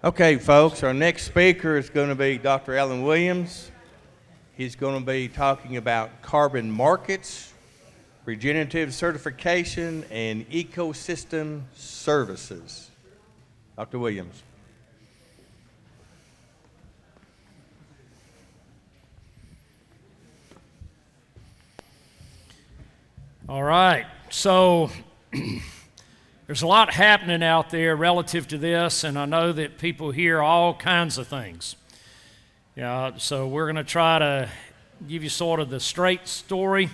Okay, folks, our next speaker is going to be Dr. Alan Williams. He's going to be talking about carbon markets, regenerative certification, and ecosystem services. Dr. Williams. All right, so there's a lot happening out there relative to this, and I know that people hear all kinds of things. So we're going to try to give you sort of the straight story,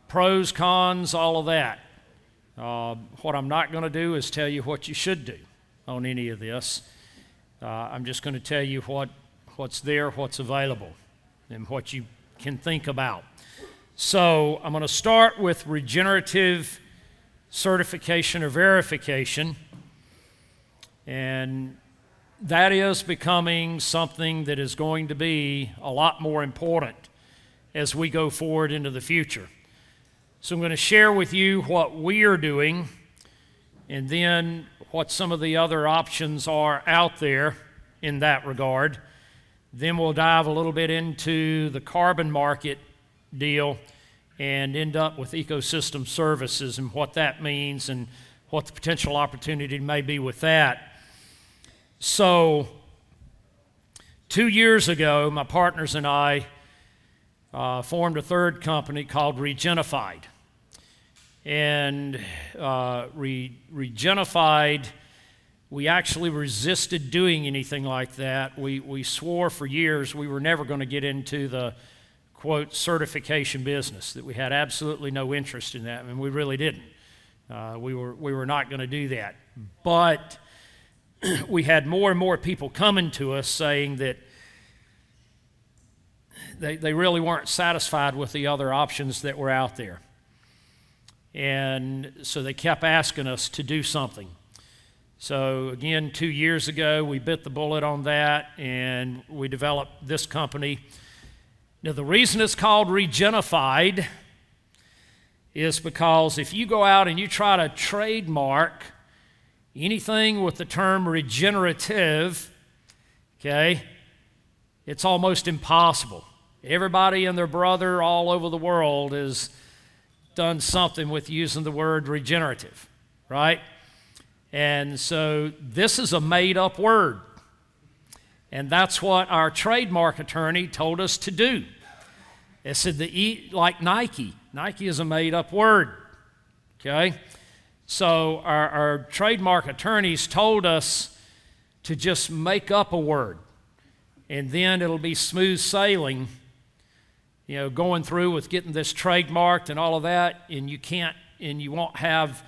pros, cons, all of that. What I'm not going to do is tell you what you should do on any of this. I'm just going to tell you what's there, what's available, and what you can think about. So I'm going to start with regenerative certification or verification, and that is becoming something that is going to be a lot more important as we go forward into the future. So I'm going to share with you what we are doing and then what some of the other options are out there in that regard. Then we'll dive a little bit into the carbon market deal and end up with ecosystem services and what that means and what the potential opportunity may be with that. So 2 years ago, my partners and I formed a third company called Regenified. And Regenified, we actually resisted doing anything like that. We swore for years we were never going to get into the quote certification business, that we had absolutely no interest in that. I mean, we really didn't. We were not going to do that. But we had more and more people coming to us saying that they really weren't satisfied with the other options that were out there. And so they kept asking us to do something. So again, 2 years ago, we bit the bullet on that and we developed this company. Now, the reason it's called Regenified is because if you go out and you try to trademark anything with the term regenerative, okay, it's almost impossible. Everybody and their brother all over the world has done something with using the word regenerative, right? And so this is a made-up word. And that's what our trademark attorney told us to do. It said like Nike. Nike is a made-up word, okay? So our trademark attorneys told us to just make up a word, and then it'll be smooth sailing, going through with getting this trademarked and all of that, and you won't have,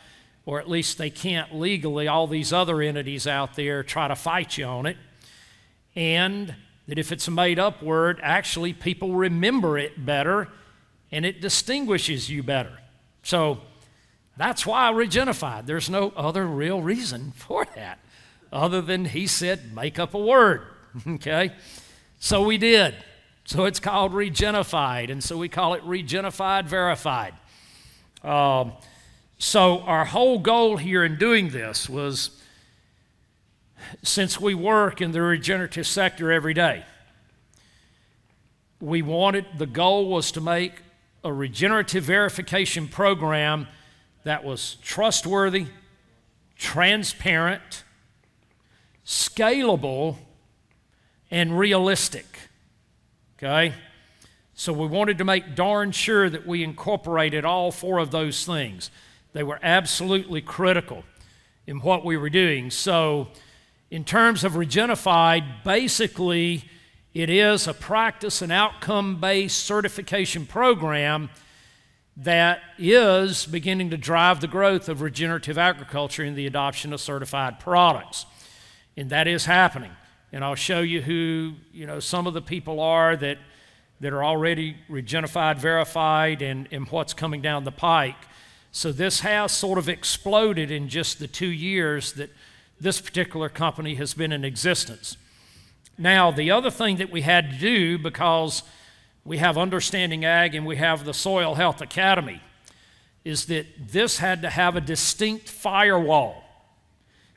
or at least they can't legally, all these other entities out there try to fight you on it. And that if it's a made-up word, actually people remember it better and it distinguishes you better. So that's why Regenified. There's no other real reason for that other than he said make up a word, okay? So we did. So it's called Regenified, and so we call it Regenified Verified. So our whole goal here in doing this was, since we work in the regenerative sector every day, the goal was to make a regenerative verification program that was trustworthy, transparent, scalable, and realistic, okay? So we wanted to make darn sure that we incorporated all four of those things. They were absolutely critical in what we were doing. So in terms of Regenified, basically it is a practice and outcome-based certification program that is beginning to drive the growth of regenerative agriculture and the adoption of certified products. And that is happening. And I'll show you who, some of the people are that are already Regenified, verified, and what's coming down the pike. So this has sort of exploded in just the 2 years that this particular company has been in existence. Now, the other thing that we had to do, because we have Understanding Ag and we have the Soil Health Academy, is that this had to have a distinct firewall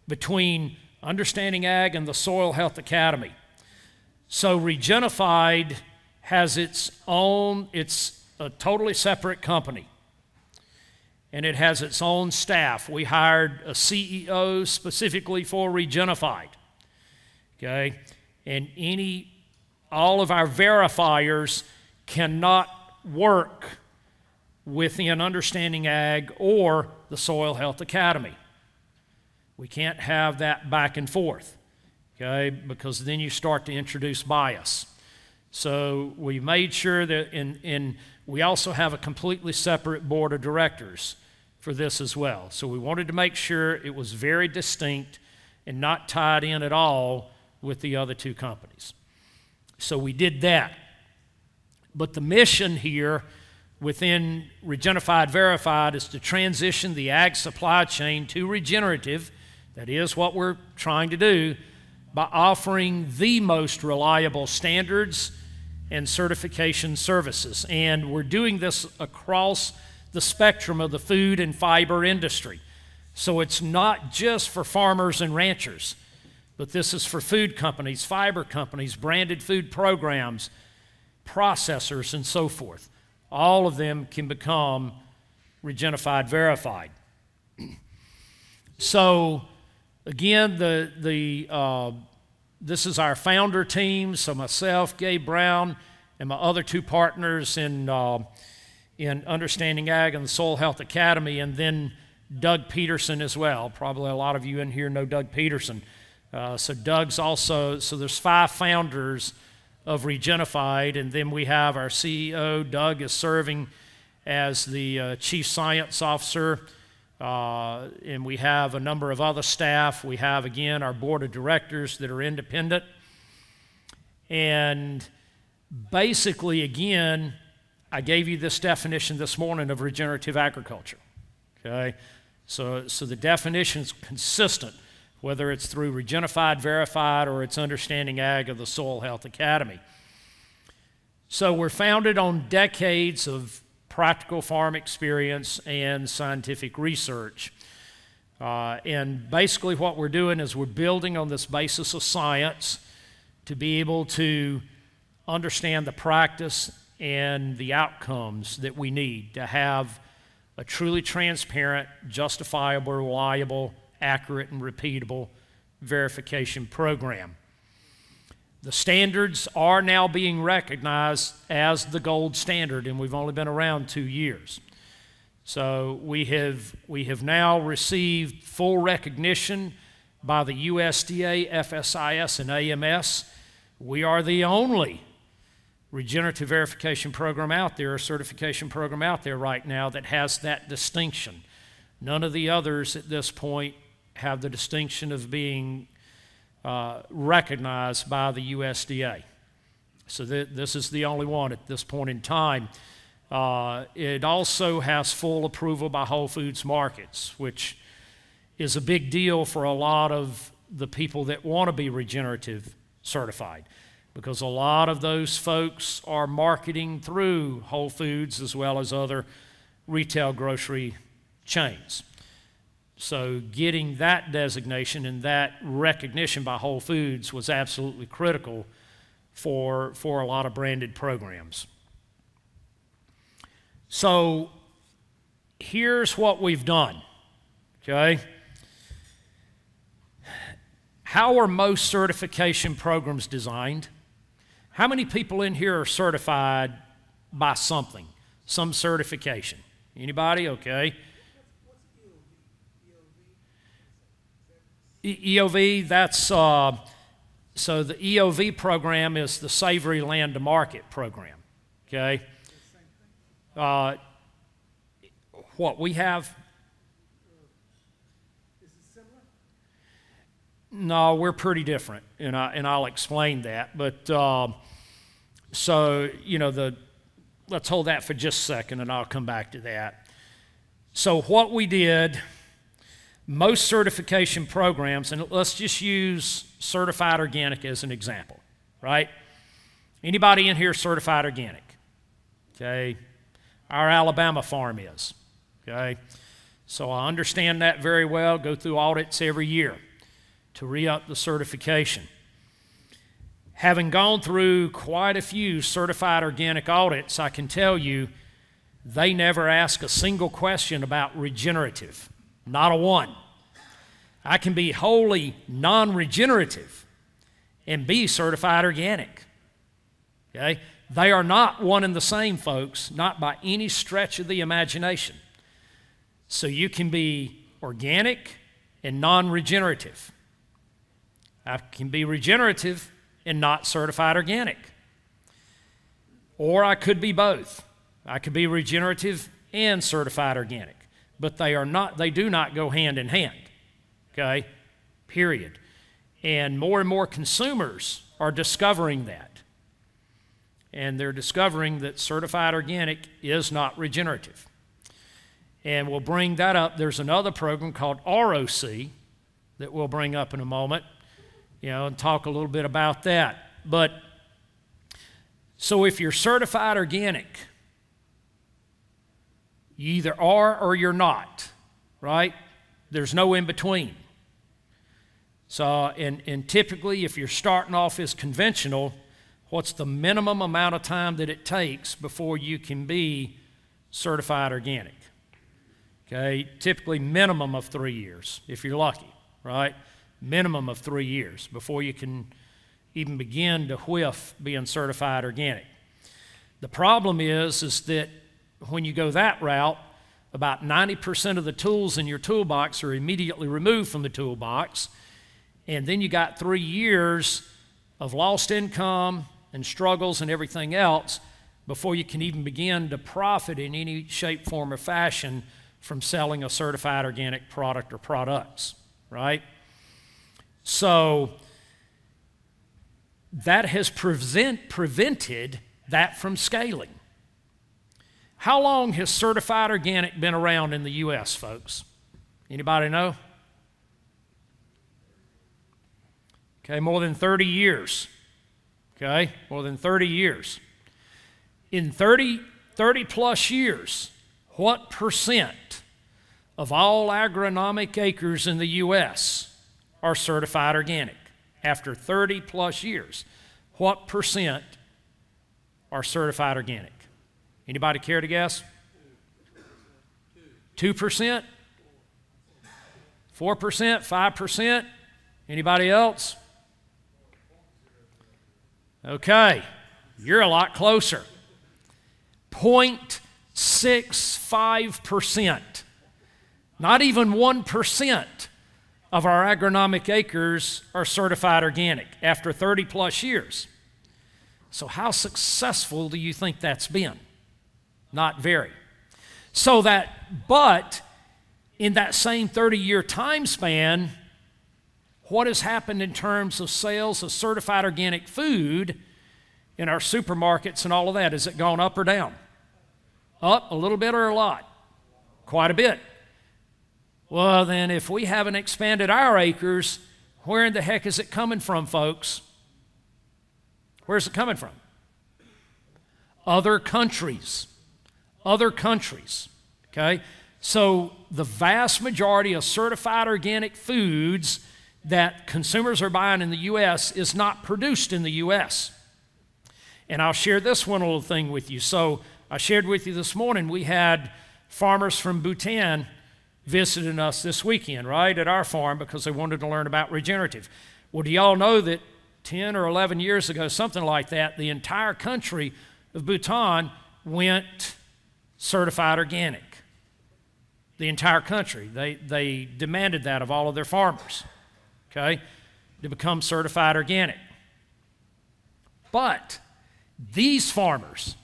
between Understanding Ag and the Soil Health Academy. So Regenified has its own, it's a totally separate company, and it has its own staff. We hired a CEO specifically for Regenified, okay? And all of our verifiers cannot work within Understanding Ag or the Soil Health Academy. We can't have that back and forth, okay, because then you start to introduce bias. So we made sure that, we also have a completely separate board of directors for this as well. So we wanted to make sure it was very distinct and not tied in at all with the other two companies. So we did that. But the mission here within Regenified Verified is to transition the ag supply chain to regenerative. That is what we're trying to do by offering the most reliable standards and certification services. And we're doing this across the spectrum of the food and fiber industry. So it's not just for farmers and ranchers, but this is for food companies, fiber companies, branded food programs, processors, and so forth. All of them can become Regenified Verified. So again, this is our founder team. So myself, Gabe Brown, and my other two partners in Understanding Ag and the Soil Health Academy, and then Doug Peterson as well. Probably a lot of you in here know Doug Peterson. So Doug's also, so there's 5 founders of Regenified, and then we have our CEO. Doug is serving as the Chief Science Officer, and we have a number of other staff. We have, again, our board of directors that are independent. And basically, again, I gave you this definition this morning of regenerative agriculture, okay? So the definition is consistent, whether it's through Regenified Verified or it's Understanding Ag of the Soil Health Academy. So we're founded on decades of practical farm experience and scientific research. And basically what we're doing is we're building on this basis of science to be able to understand the practice and the outcomes that we need to have a truly transparent, justifiable, reliable, accurate, and repeatable verification program. The standards are now being recognized as the gold standard, and we've only been around 2 years. So we have now received full recognition by the USDA, FSIS, and AMS. We are the only regenerative verification program out there, or certification program out there right now that has that distinction. None of the others at this point have the distinction of being recognized by the USDA. So this is the only one at this point in time. It also has full approval by Whole Foods Markets, which is a big deal for a lot of the people that want to be regenerative certified, because a lot of those folks are marketing through Whole Foods as well as other retail grocery chains. So getting that designation and that recognition by Whole Foods was absolutely critical for a lot of branded programs. So here's what we've done, okay? How are most certification programs designed? How many people in here are certified by something, some certification? Anybody? Okay. EOV, that's, so the EOV program is the Savory Land to Market program, okay? What we have? Is it similar? No, we're pretty different, and I'll explain that. But, so, you know, let's hold that for just a second, and I'll come back to that. So what we did, most certification programs, and let's just use certified organic as an example, right? Anybody in here certified organic? Okay. Our Alabama farm is, okay? So I understand that very well, go through audits every year. to re-up the certification. Having gone through quite a few certified organic audits, I can tell you they never ask a single question about regenerative, not a one. I can be wholly non-regenerative and be certified organic. Okay? They are not one and the same, folks, not by any stretch of the imagination. So you can be organic and non-regenerative. I can be regenerative and not certified organic. Or I could be both. I could be regenerative and certified organic. But they do not go hand in hand. Okay? Period. And more consumers are discovering that. And they're discovering that certified organic is not regenerative. And we'll bring that up. There's another program called ROC that we'll bring up in a moment, and talk a little bit about that. But so if you're certified organic, you either are or you're not, right? There's no in between. So, and typically if you're starting off as conventional, what's the minimum amount of time that it takes before you can be certified organic? Okay, typically minimum of 3 years, if you're lucky, right? Minimum of 3 years before you can even begin to whiff being certified organic. The problem is that when you go that route, about 90% of the tools in your toolbox are immediately removed from the toolbox, and then you got 3 years of lost income and struggles and everything else before you can even begin to profit in any shape, form, or fashion from selling a certified organic product or products, right? So that has prevented that from scaling. How long has certified organic been around in the U.S., folks? Anybody know? Okay, more than 30 years. Okay, more than 30 years. In 30 plus years, what percent of all agronomic acres in the U.S. are certified organic? After 30 plus years, what percent are certified organic? Anybody care to guess? 2%? 4%? 5%? Anybody else? Okay, you're a lot closer. 0.65%. Not even 1% of our agronomic acres are certified organic after 30 plus years. So how successful do you think that's been? Not very. But in that same 30-year time span, what has happened in terms of sales of certified organic food in our supermarkets and all of that? Has it gone up or down? Up a little bit or a lot? Quite a bit. Well, then if we haven't expanded our acres, where in the heck is it coming from, folks? Where's it coming from? Other countries. Other countries, okay? So the vast majority of certified organic foods that consumers are buying in the U.S. is not produced in the U.S. And I'll share this one little thing with you. So I shared with you this morning, we had farmers from Bhutan visiting us this weekend, right, at our farm because they wanted to learn about regenerative. Well, do y'all know that 10 or 11 years ago, something like that, the entire country of Bhutan went certified organic. The entire country. They demanded that of all of their farmers, okay, to become certified organic. But these farmers,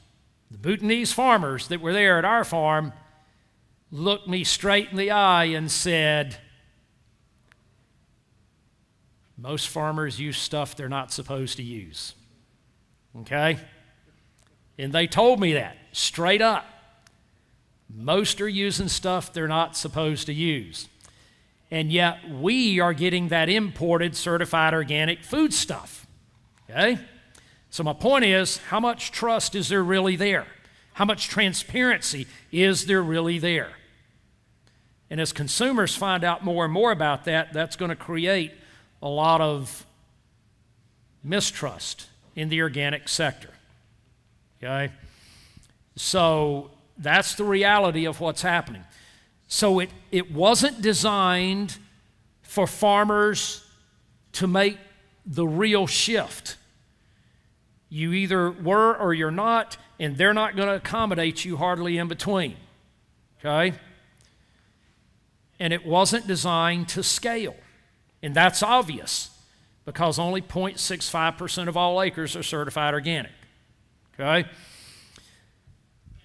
the Bhutanese farmers that were there at our farm, looked me straight in the eye and said, most farmers use stuff they're not supposed to use, okay? And they told me that straight up. Most are using stuff they're not supposed to use. And yet we are getting that imported certified organic food stuff, okay? So my point is, how much trust is there really there? How much transparency is there really there? And as consumers find out more and more about that, that's going to create a lot of mistrust in the organic sector. Okay? So that's the reality of what's happening. So it wasn't designed for farmers to make the real shift. You either were or you're not, and they're not going to accommodate you hardly in between. Okay? And it wasn't designed to scale. And that's obvious because only 0.65% of all acres are certified organic. Okay?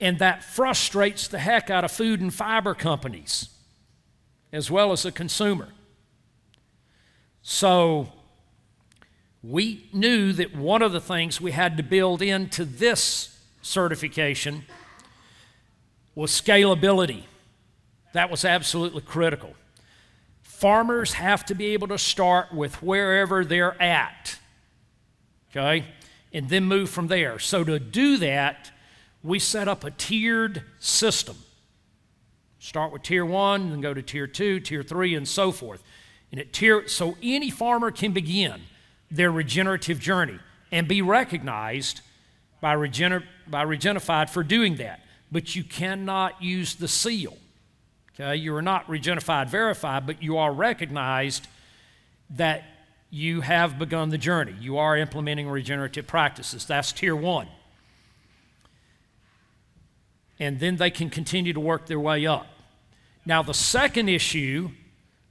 And that frustrates the heck out of food and fiber companies as well as the consumer. So we knew that one of the things we had to build into this certification was scalability. That was absolutely critical. Farmers have to be able to start with wherever they're at, okay, and then move from there. So to do that, we set up a tiered system. Start with tier 1, then go to tier 2, tier 3, and so forth. And so any farmer can begin their regenerative journey and be recognized by Regenified for doing that. But you cannot use the seal. Okay? You are not Regenified verified, but you are recognized that you have begun the journey. You are implementing regenerative practices. That's tier 1. And then they can continue to work their way up. Now, the second issue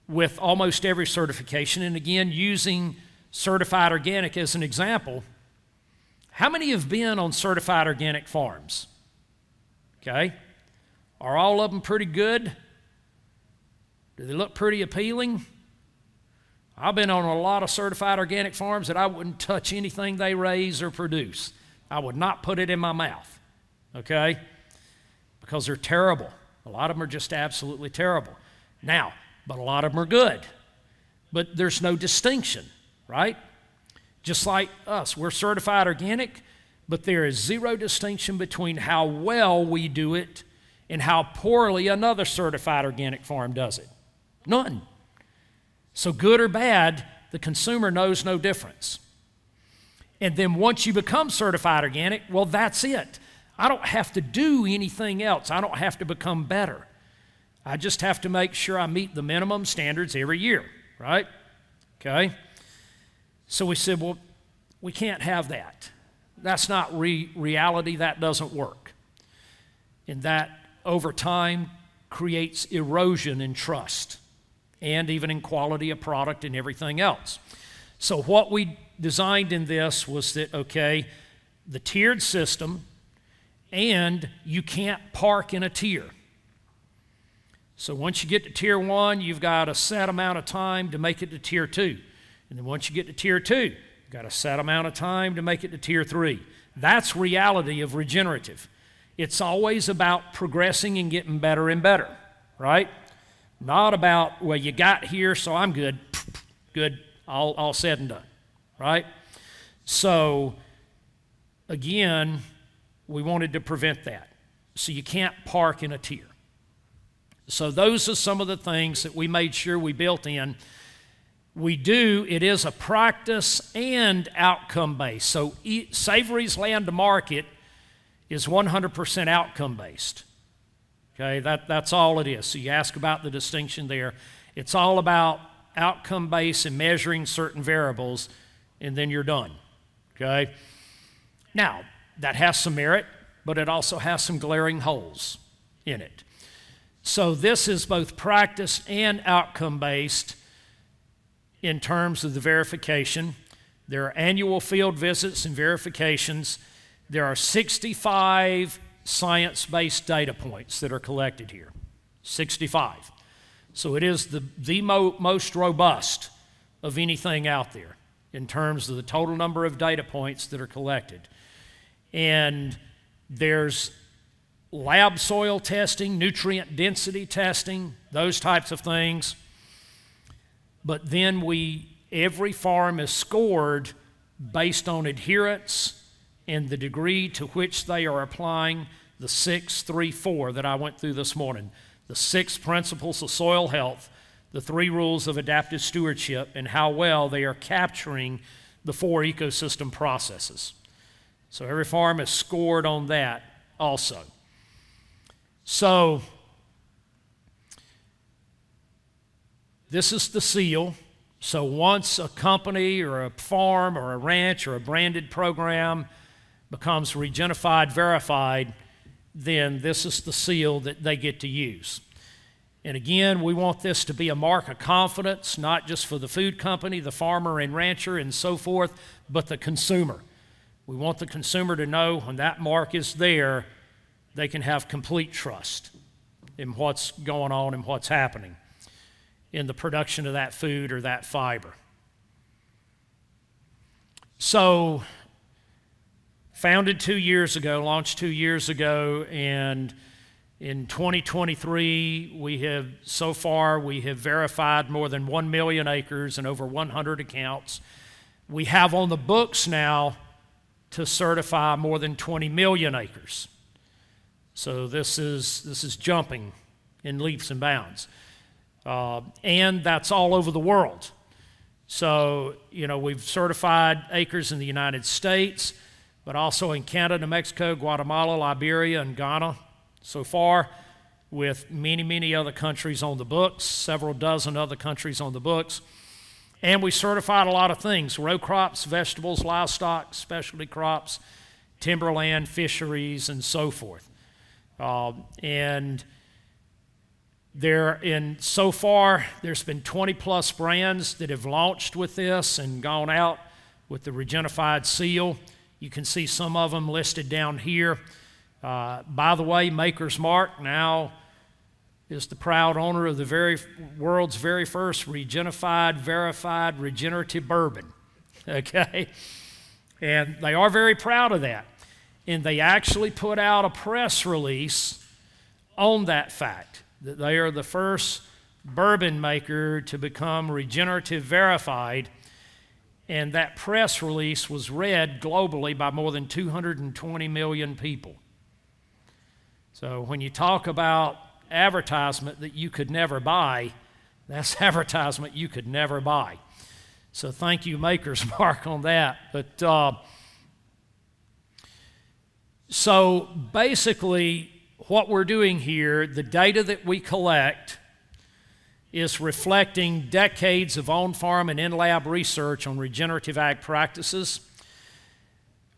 with almost every certification, and again, using certified organic as an example, how many have been on certified organic farms? Okay? Are all of them pretty good? Do they look pretty appealing? I've been on a lot of certified organic farms that I wouldn't touch anything they raise or produce. I would not put it in my mouth, okay? Because they're terrible. A lot of them are just absolutely terrible. Now, but a lot of them are good. But there's no distinction, right? Just like us, we're certified organic, but there is zero distinction between how well we do it and how poorly another certified organic farm does it. None. So good or bad, the consumer knows no difference. And then once you become certified organic, well, that's it. I don't have to do anything else. I don't have to become better. I just have to make sure I meet the minimum standards every year, right? Okay? So we said, well, we can't have that. That's not reality. That doesn't work. And that, over time, creates erosion in trust and even in quality of product and everything else. So what we designed in this was that, okay, the tiered system, and you can't park in a tier. So once you get to tier 1, you've got a set amount of time to make it to tier 2. And then once you get to tier 2, you've got a set amount of time to make it to tier 3. That's reality of regenerative. It's always about progressing and getting better and better, right? Not about, well, you got here, so I'm good. Good, all said and done, right? So, again, we wanted to prevent that. So you can't park in a tier. So those are some of the things that we made sure we built in. It is a practice and outcome based. So Savory's Land to Market is 100% outcome based. Okay, that's all it is. So you ask about the distinction there. It's all about outcome based and measuring certain variables, and then you're done. Okay? Now, that has some merit, but it also has some glaring holes in it. So this is both practice and outcome-based in terms of the verification. There are annual field visits and verifications. There are 65 science-based data points that are collected here. 65. So it is the most robust of anything out there in terms of the total number of data points that are collected. And there's lab soil testing, nutrient density testing, those types of things. But then every farm is scored based on adherence and the degree to which they are applying the 6, 3, 4 that I went through this morning. The 6 principles of soil health, the 3 rules of adaptive stewardship and how well they are capturing the 4 ecosystem processes. So every farm is scored on that also. So this is the seal. So once a company or a farm or a ranch or a branded program becomes Regenified verified, then this is the seal that they get to use. And again, we want this to be a mark of confidence, not just for the food company, the farmer and rancher and so forth, but the consumer. We want the consumer to know when that mark is there, they can have complete trust in what's going on and what's happening in the production of that food or that fiber. So, founded 2 years ago, launched 2 years ago, and in 2023, we have verified more than 1 million acres and over 100 accounts. We have on the books now to certify more than 20 million acres. So this is jumping in leaps and bounds. And that's all over the world. So, you know, we've certified acres in the United States, but also in Canada, Mexico, Guatemala, Liberia, and Ghana so far, with many, many other countries on the books, several dozen other countries on the books. And we certified a lot of things: row crops, vegetables, livestock, specialty crops, timberland, fisheries, and so forth. And so far, there's been 20+ brands that have launched with this and gone out with the Regenified seal. You can see some of them listed down here. By the way, Maker's Mark now is the proud owner of the world's very first Regenified verified regenerative bourbon. Okay? And they are very proud of that. And they actually put out a press release on that fact, that they are the first bourbon maker to become Regenerative verified. And that press release was read globally by more than 220 million people. So when you talk about advertisement that you could never buy, that's advertisement you could never buy. So thank you, Maker's Mark, on that. But so basically what we're doing here, the data that we collect is reflecting decades of on-farm and in-lab research on regenerative ag practices.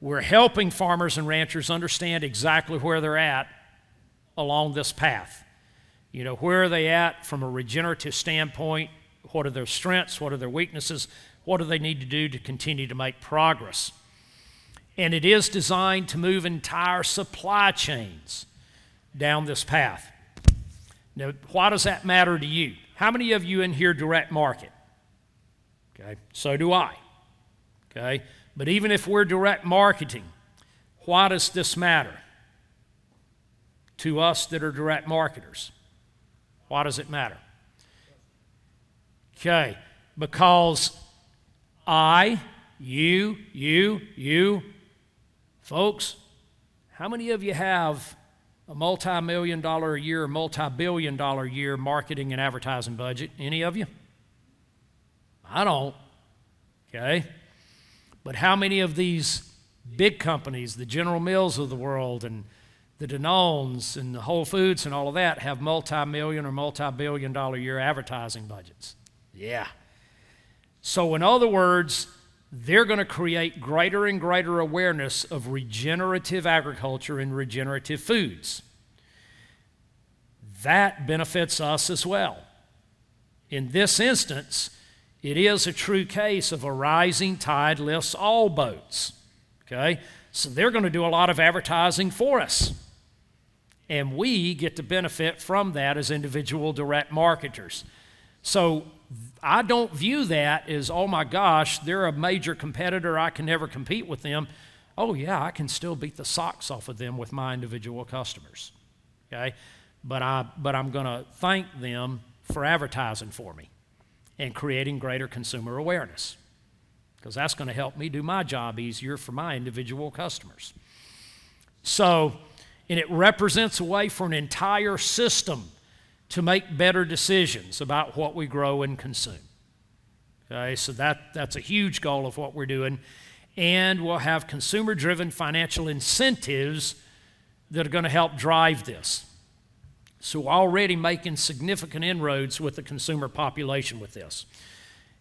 We're helping farmers and ranchers understand exactly where they're at along this path. You know, where are they at from a regenerative standpoint? What are their strengths? What are their weaknesses? What do they need to do to continue to make progress? And it is designed to move entire supply chains down this path. Now, why does that matter to you? How many of you in here direct market? Okay, so do I. Okay, but even if we're direct marketing, why does this matter to us that are direct marketers? Why does it matter? Okay, because you, folks, how many of you have a multi-million-dollar a year or multi-billion-dollar a year marketing and advertising budget? Any of you? I don't. Okay, but how many of these big companies, the General Mills of the world and the Danones and the Whole Foods and all of that, have multi-million or multi-billion-dollar a year advertising budgets? Yeah. So in other words, they're going to create greater and greater awareness of regenerative agriculture and regenerative foods. That benefits us as well. In this instance, it is a true case of a rising tide lifts all boats. Okay? So they're going to do a lot of advertising for us. And we get to benefit from that as individual direct marketers. So I don't view that as, oh my gosh, they're a major competitor, I can never compete with them. Oh yeah, I can still beat the socks off of them with my individual customers. Okay? But I'm going to thank them for advertising for me and creating greater consumer awareness, because that's going to help me do my job easier for my individual customers. So, and it represents a way for an entire system to make better decisions about what we grow and consume. Okay, so that's a huge goal of what we're doing. And we'll have consumer-driven financial incentives that are going to help drive this. So we're already making significant inroads with the consumer population with this.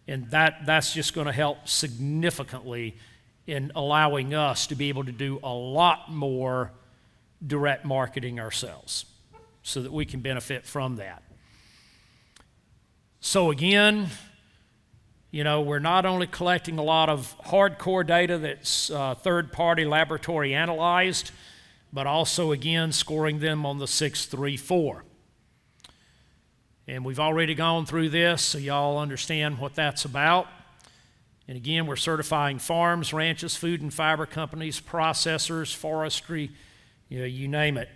And that's just going to help significantly in allowing us to be able to do a lot more direct marketing ourselves so that we can benefit from that. So again, you know, we're not only collecting a lot of hardcore data that's third-party laboratory analyzed, but also, again, scoring them on the 634. And we've already gone through this, so y'all understand what that's about. And again, we're certifying farms, ranches, food and fiber companies, processors, forestry, you know, you name it.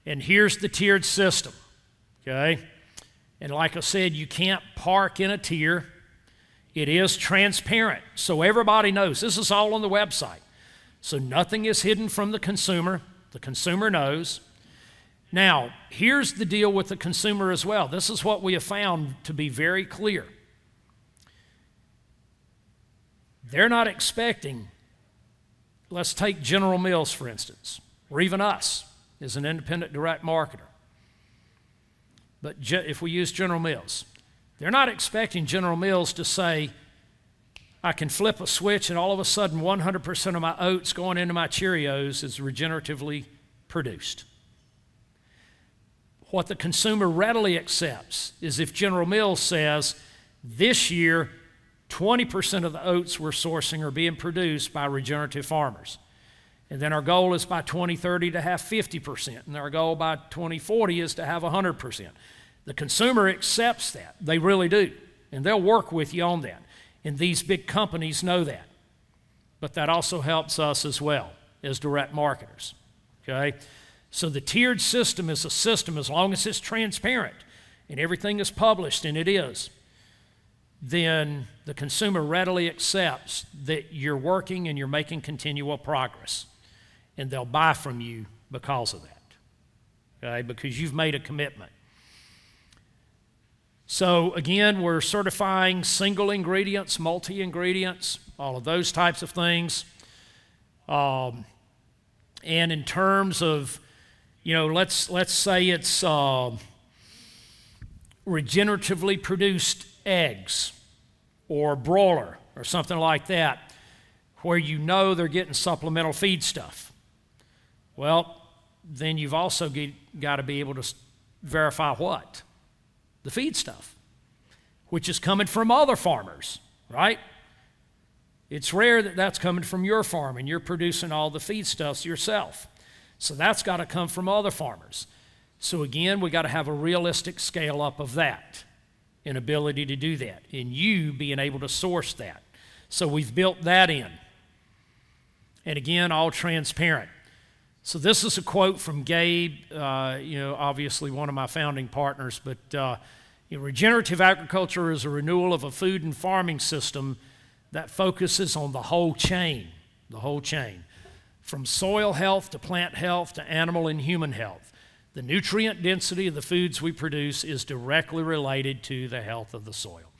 And here's the tiered system, okay? And like I said, you can't park in a tier. It is transparent, so everybody knows. This is all on the website. So nothing is hidden from the consumer. The consumer knows. Now, here's the deal with the consumer as well. This is what we have found to be very clear. They're not expecting, let's take General Mills, for instance, or even us as an independent direct marketer. But if we use General Mills, they're not expecting General Mills to say, I can flip a switch and all of a sudden 100% of my oats going into my Cheerios is regeneratively produced. What the consumer readily accepts is if General Mills says, this year, 20% of the oats we're sourcing are being produced by regenerative farmers. And then our goal is by 2030 to have 50%. And our goal by 2040 is to have 100%. The consumer accepts that. They really do. And they'll work with you on that. And these big companies know that. But that also helps us as well as direct marketers. Okay? So the tiered system is a system, as long as it's transparent and everything is published, and it is, then the consumer readily accepts that you're working and you're making continual progress. And they'll buy from you because of that, okay? Because you've made a commitment. So again, we're certifying single ingredients, multi-ingredients, all of those types of things. And in terms of, you know, let's say it's regeneratively produced eggs or broiler or something like that, where you know they're getting supplemental feed stuff. Well, then you've also got to be able to verify what? The feed stuff, which is coming from other farmers, right? It's rare that that's coming from your farm and you're producing all the feedstuffs yourself. So that's got to come from other farmers. So again, we got to have a realistic scale up of that, an ability to do that, and you being able to source that. So we've built that in. And again, all transparent. So this is a quote from Gabe, you know, obviously one of my founding partners, but you know, regenerative agriculture is a renewal of a food and farming system that focuses on the whole chain, from soil health to plant health to animal and human health. The nutrient density of the foods we produce is directly related to the health of the soil.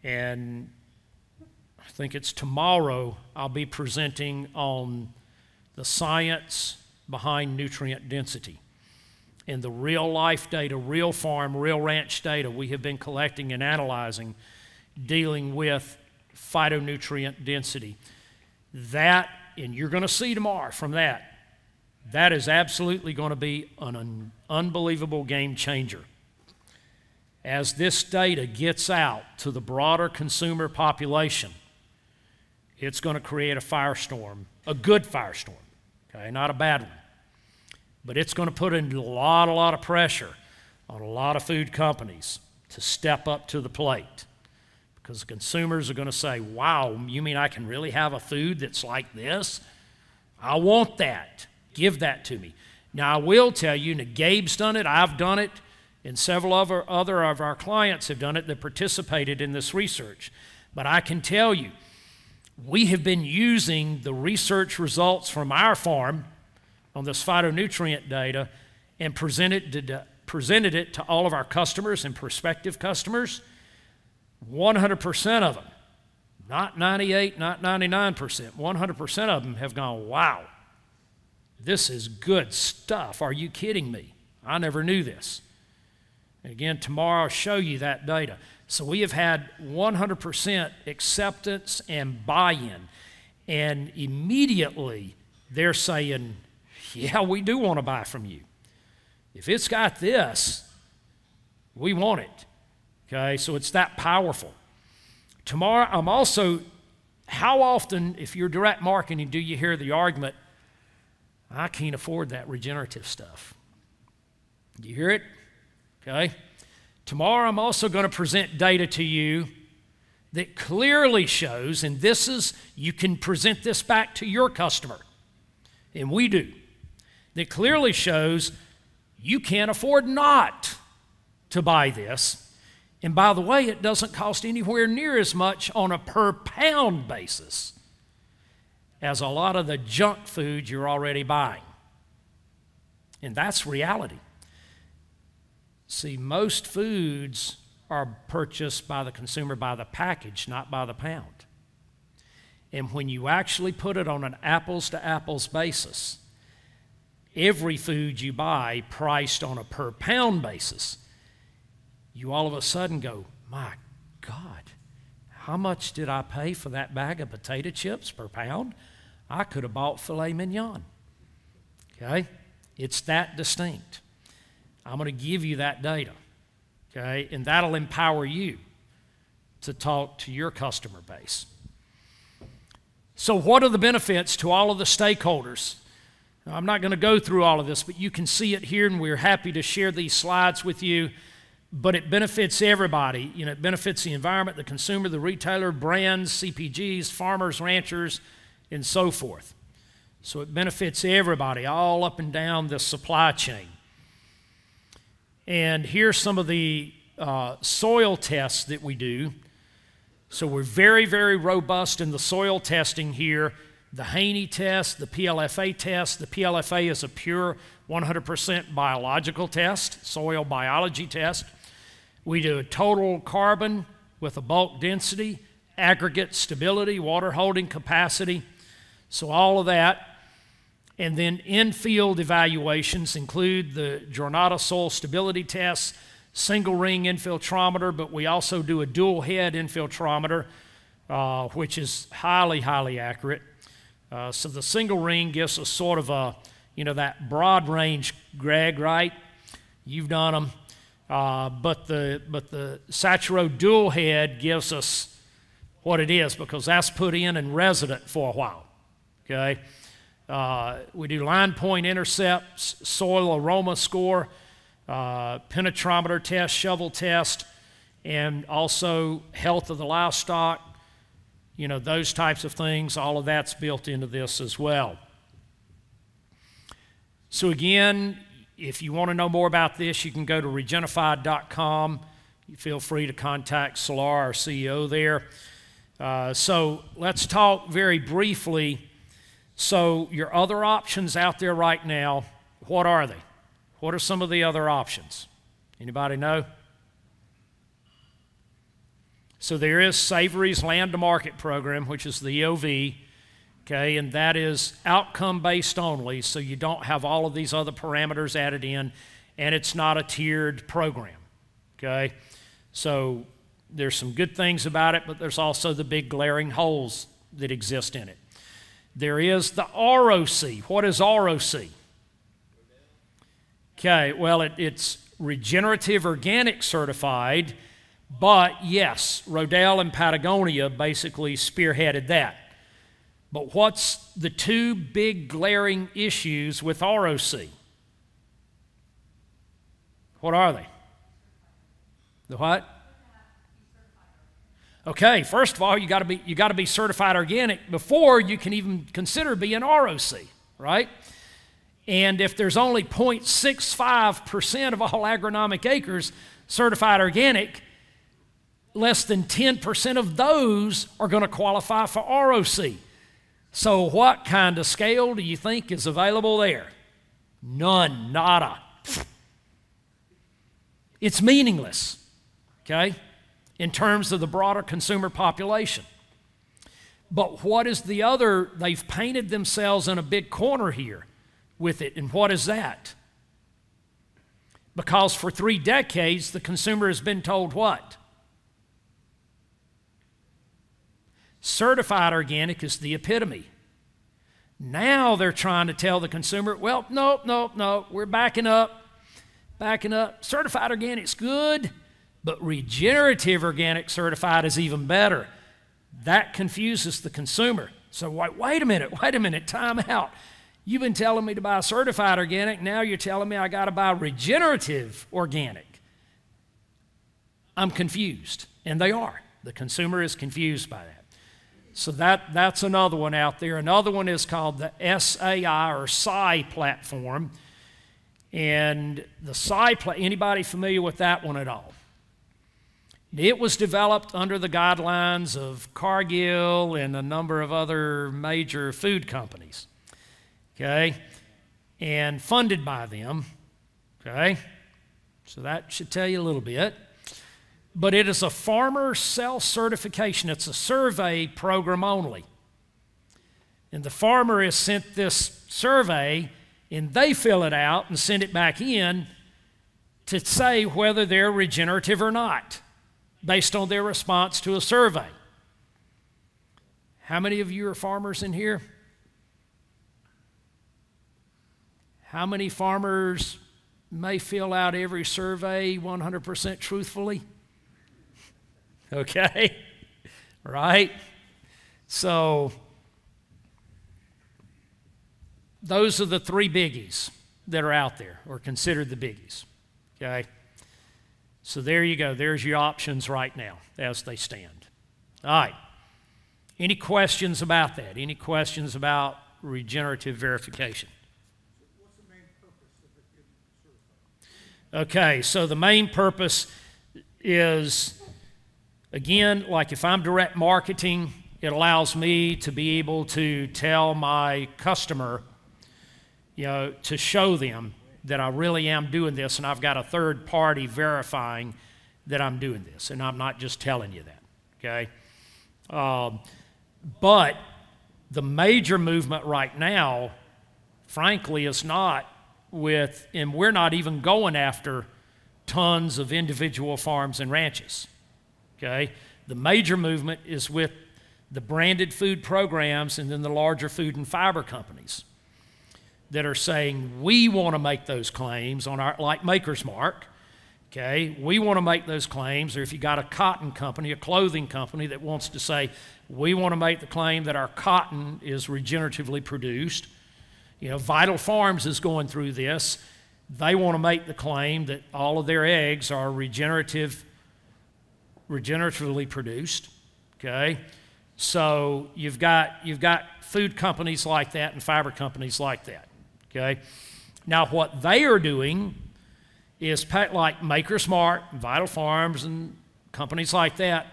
And I think it's tomorrow I'll be presenting on the science behind nutrient density and the real life data, real farm, real ranch data we have been collecting and analyzing dealing with phytonutrient density. That, and you're going to see tomorrow from that, that is absolutely going to be an unbelievable game changer. As this data gets out to the broader consumer population, it's going to create a firestorm, a good firestorm, okay, not a bad one. But it's going to put in a lot of pressure on a lot of food companies to step up to the plate. Because the consumers are going to say, wow, you mean I can really have a food that's like this? I want that. Give that to me. Now, I will tell you, and Gabe's done it, I've done it, and several other of our clients have done it that participated in this research. But I can tell you, we have been using the research results from our farm on this phytonutrient data and present it to presented it to all of our customers and prospective customers, 100% of them, not 98, not 99%, 100% of them have gone, wow, this is good stuff. Are you kidding me? I never knew this. And again, tomorrow I'll show you that data. So we have had 100% acceptance and buy-in. And immediately they're saying, yeah, we do want to buy from you. If it's got this, we want it. Okay, so it's that powerful. Tomorrow, I'm also, how often, if you're direct marketing, do you hear the argument, I can't afford that regenerative stuff? Do you hear it? Okay. Tomorrow, I'm also going to present data to you that clearly shows, and this is, you can present this back to your customer, and we do, that clearly shows you can't afford not to buy this. And by the way, it doesn't cost anywhere near as much on a per pound basis as a lot of the junk food you're already buying. And that's reality. See, most foods are purchased by the consumer by the package, not by the pound. And when you actually put it on an apples-to-apples basis, every food you buy priced on a per pound basis, you all of a sudden go, my God, how much did I pay for that bag of potato chips per pound? I could have bought filet mignon. Okay? It's that distinct. I'm going to give you that data. Okay? And that'll empower you to talk to your customer base. So what are the benefits to all of the stakeholders? Now, I'm not going to go through all of this, but you can see it here, and we're happy to share these slides with you. But it benefits everybody. You know, it benefits the environment, the consumer, the retailer, brands, CPGs, farmers, ranchers, and so forth. So it benefits everybody all up and down the supply chain. And here's some of the soil tests that we do. So we're very, very robust in the soil testing here. The Haney test, the PLFA test. The PLFA is a pure 100% biological test, soil biology test. We do a total carbon with a bulk density, aggregate stability, water holding capacity, so all of that. And then in-field evaluations include the Jornada soil stability tests, single ring infiltrometer, but we also do a dual head infiltrometer, which is highly, highly accurate. So the single ring gives us sort of a, you know, that broad range, Greg, right? You've done them. But the Saturo dual head gives us what it is, because that's put in and resident for a while. Okay? We do line point intercepts, soil aroma score, penetrometer test, shovel test, and also health of the livestock, you know, those types of things. All of that's built into this as well. So again, if you want to know more about this, you can go to Regenified.com. You feel free to contact Solar, our CEO there. So let's talk very briefly. So your other options out there right now, what are they? What are some of the other options? Anybody know? So there is Savory's Land to Market program, which is the EOV. Okay, and that is outcome-based only, so you don't have all of these other parameters added in, and it's not a tiered program. Okay, so there's some good things about it, but there's also the big glaring holes that exist in it. There is the ROC. What is ROC? Okay, well, it's Regenerative Organic Certified, but yes, Rodale and Patagonia basically spearheaded that. But what's the two big glaring issues with ROC? What are they? The what? Okay, first of all, you got to be certified organic before you can even consider being ROC, right? And if there's only 0.65% of all agronomic acres certified organic, less than 10% of those are going to qualify for ROC. So what kind of scale do you think is available there? None, nada. It's meaningless, okay, in terms of the broader consumer population. But what is the other? They've painted themselves in a big corner here with it. And what is that? Because for 3 decades, the consumer has been told what? Certified organic is the epitome. Now they're trying to tell the consumer, well, no, we're backing up. Certified organic's good, but regenerative organic certified is even better. That confuses the consumer. So wait a minute, time out. You've been telling me to buy certified organic, now you're telling me I got to buy regenerative organic. I'm confused, and they are. The consumer is confused by that. So that's another one out there. Another one is called the SAI or SAI platform. And the SAI, anybody familiar with that one at all? It was developed under the guidelines of Cargill and a number of other major food companies, okay, and funded by them, okay? So that should tell you a little bit. But it is a farmer self-certification. It's a survey program only. And the farmer is sent this survey, and they fill it out and send it back in to say whether they're regenerative or not, based on their response to a survey. How many of you are farmers in here? How many farmers may fill out every survey 100% truthfully? Okay, right? So those are the 3 biggies that are out there, or considered the biggies, okay? So there you go. There's your options right now as they stand. All right. Any questions about that? Any questions about regenerative verification? What's the main purpose of it getting certified? Okay, so the main purpose is, again, like if I'm direct marketing, it allows me to be able to tell my customer, to show them that I really am doing this, and I've got a third party verifying that I'm doing this, and I'm not just telling you that, okay? But the major movement right now, frankly, is not with, and we're not even going after tons of individual farms and ranches, okay? The major movement is with the branded food programs and then the larger food and fiber companies that are saying, we want to make those claims on our, like Maker's Mark, okay? We want to make those claims, or if you got a cotton company, a clothing company that wants to say, we want to make the claim that our cotton is regeneratively produced. Vital Farms is going through this. They want to make the claim that all of their eggs are regeneratively produced, okay? So you've got food companies like that and fiber companies like that. Okay. Now what they are doing is like Maker's Mark, Vital Farms, and companies like that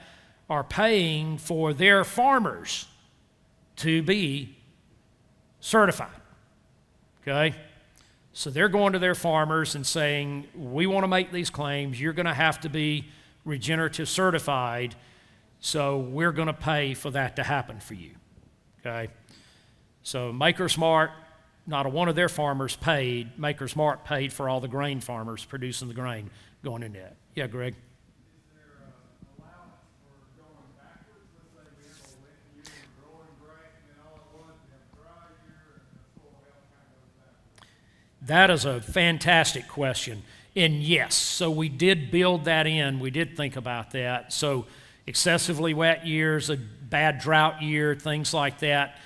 are paying for their farmers to be certified. Okay. So they're going to their farmers and saying, we want to make these claims. You're going to have to be regenerative certified. So we're going to pay for that to happen for you. Okay. So Maker's Mark, not a one of their farmers paid. Maker's Mark paid for all the grain farmers producing the grain going into that. Yeah, Greg? Is there an allowance for going backwards? Let's say we have a wet year and growing great, and then all at once we have a dry year and the soil health kind of goes backwards. That is a fantastic question. And yes, so we did build that in. We did think about that. So excessively wet years, a bad drought year, things like that,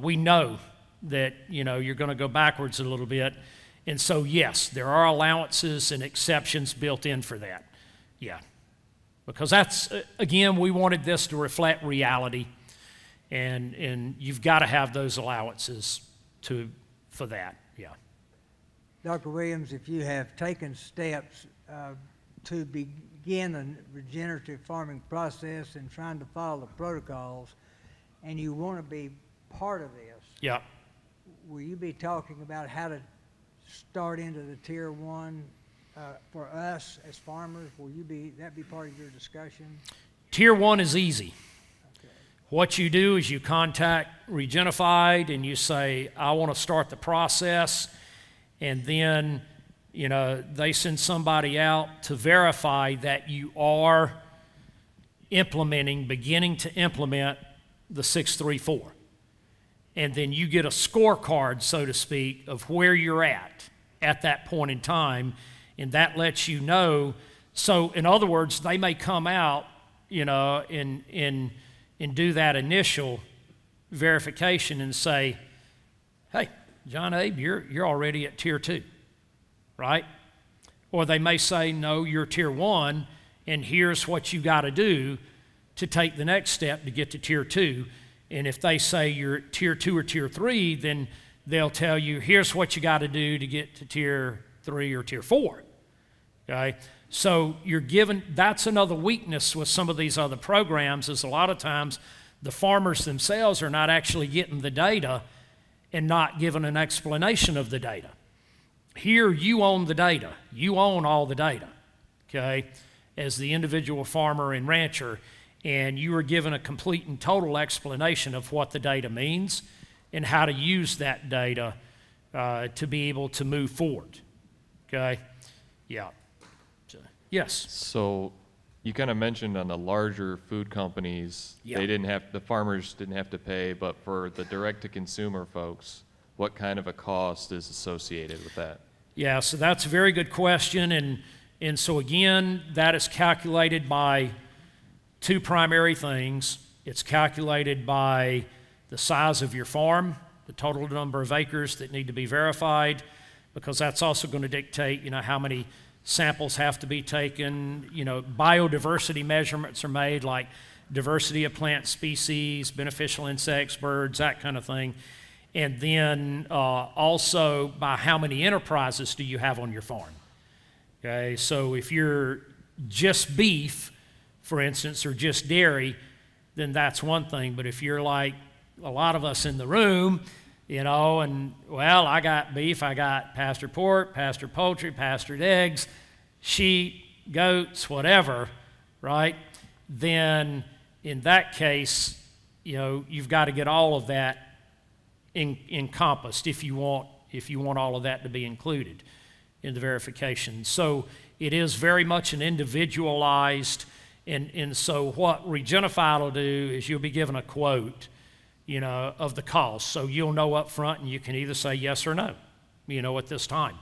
we know that you're going to go backwards a little bit. And so yes, there are allowances and exceptions built in for that. Yeah. Because that's, again, we wanted this to reflect reality, and you've got to have those allowances for that. Yeah. Dr. Williams, if you have taken steps to begin a regenerative farming process and trying to follow the protocols, and you want to be part of this, Yeah. will you be talking about how to start into the Tier 1 for us as farmers? Will that be part of your discussion? Tier 1 is easy. Okay. What you do is you contact Regenified and you say, I want to start the process, and then, you know, they send somebody out to verify that you are beginning to implement the 634. And then you get a scorecard, so to speak, of where you're at that point in time, and that lets you know. So in other words, they may come out, you know, and do that initial verification and say, hey, John Abe, you're already at tier 2, right? Or they may say, no, you're tier 1, and here's what you got to do to take the next step to get to tier 2. And if they say you're tier 2 or tier 3, then they'll tell you, here's what you got to do to get to tier 3 or tier 4. Okay? So you're given, that's another weakness with some of these other programs, is a lot of times the farmers themselves are not actually getting the data and not given an explanation of the data. Here you own the data. You own all the data, okay, as the individual farmer and rancher, and you are given a complete and total explanation of what the data means and how to use that data to be able to move forward, okay? Yeah. So, yes? So you kind of mentioned on the larger food companies, Yeah. the farmers didn't have to pay, but for the direct-to-consumer folks, what kind of a cost is associated with that? Yeah, so that's a very good question, and so again, that is calculated by two primary things. It's calculated by the size of your farm, the total number of acres that need to be verified, because that's also going to dictate, you know, how many samples have to be taken. You know, biodiversity measurements are made, like diversity of plant species, beneficial insects, birds, that kind of thing. And then also by how many enterprises do you have on your farm. Okay, so if you're just beef, for instance, or just dairy, then that's one thing. But if you're like a lot of us in the room, you know, and, well, I got beef, I got pastured pork, pastured poultry, pastured eggs, sheep, goats, whatever, right? Then in that case, you know, you've got to get all of that encompassed if you want all of that to be included in the verification. So it is very much an individualized, and so what Regenified will do is you'll be given a quote, you know, of the cost. So you'll know up front, and you can either say yes or no, you know, at this time.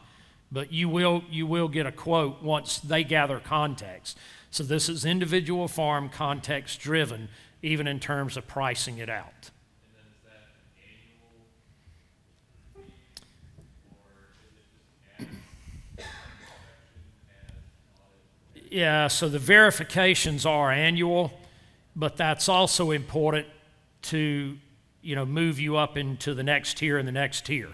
But you will get a quote once they gather context. So this is individual farm context driven, even in terms of pricing it out. And then is that an annual fee, or is it just added? Yeah, so the verifications are annual, but that's also important to, you know, move you up into the next tier and the next tier.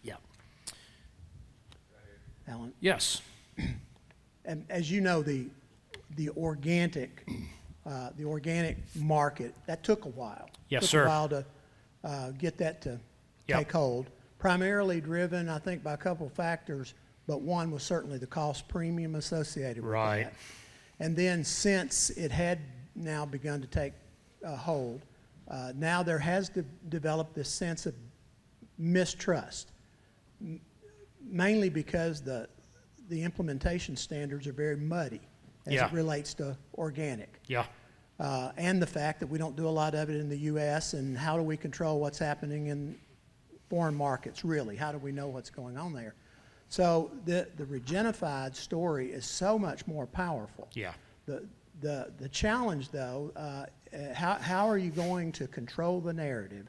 Yeah. Alan, Yes. and as you know, the organic market, that took a while. Yes, took sir. a while to get that to Yep. take hold. Primarily driven, I think, by a couple of factors, but one was certainly the cost premium associated with Right. that. And then since it had now begun to take hold, now there has developed this sense of mistrust, mainly because the implementation standards are very muddy as Yeah. it relates to organic. Yeah. And the fact that we don't do a lot of it in the U.S., and how do we control what's happening in foreign markets, really? How do we know what's going on there? So the Regenified story is so much more powerful. Yeah. The challenge, though, how are you going to control the narrative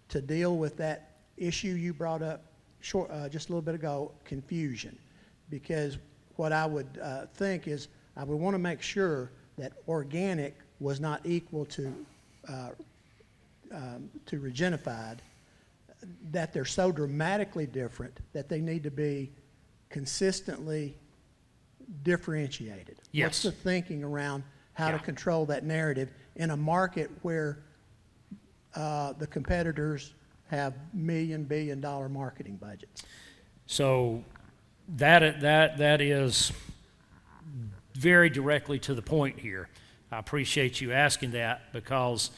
to deal with that issue you brought up just a little bit ago, confusion? Because what I would think is I would want to make sure that organic was not equal to Regenified, that they're so dramatically different that they need to be consistently differentiated. Yes. What's the thinking around how Yeah. to control that narrative in a market where the competitors have $1 billion, billion-dollar marketing budgets? So that is very directly to the point here. I appreciate you asking that, because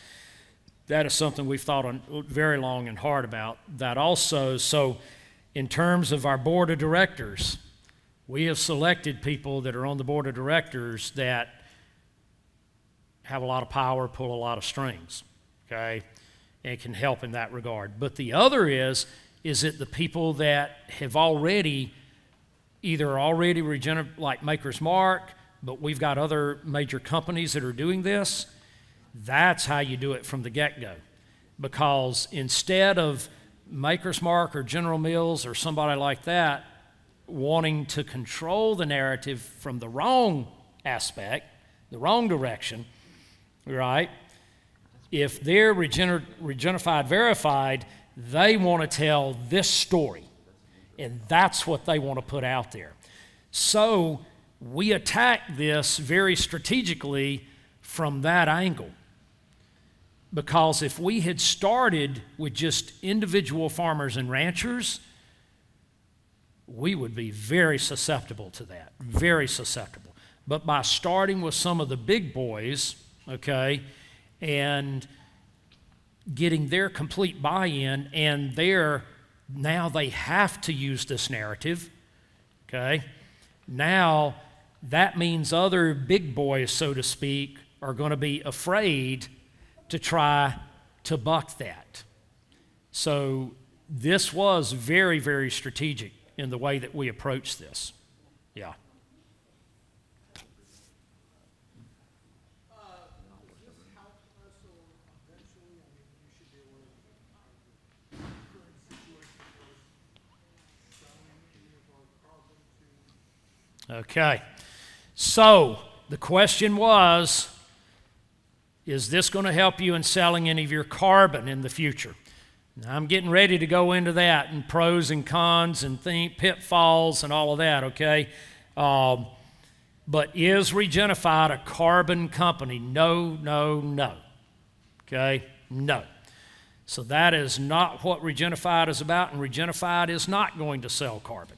that is something we've thought on very long and hard about. That also, so in terms of our board of directors, we have selected people that are on the board of directors that have a lot of power, pull a lot of strings, okay, and can help in that regard. But the other is it the people that have already, either already like Maker's Mark, but we've got other major companies that are doing this. That's how you do it from the get-go. Because instead of Maker's Mark or General Mills or somebody like that wanting to control the narrative from the wrong aspect, the wrong direction, right? If they're Regenified verified, they want to tell this story, and that's what they want to put out there. So we attack this very strategically from that angle, because if we had started with just individual farmers and ranchers, we would be very susceptible to that, very susceptible. But by starting with some of the big boys, okay, and getting their complete buy-in, and now they have to use this narrative, okay? Now that means other big boys, so to speak, are going to be afraid to try to buck that. So this was very, very strategic in the way that we approach this. Yeah. Okay. So the question was, is this going to help you in selling any of your carbon in the future? Now, I'm getting ready to go into that, and pros and cons and pitfalls and all of that, okay? But is Regenified a carbon company? No, no, no. Okay? No. So that is not what Regenified is about, and Regenified is not going to sell carbon.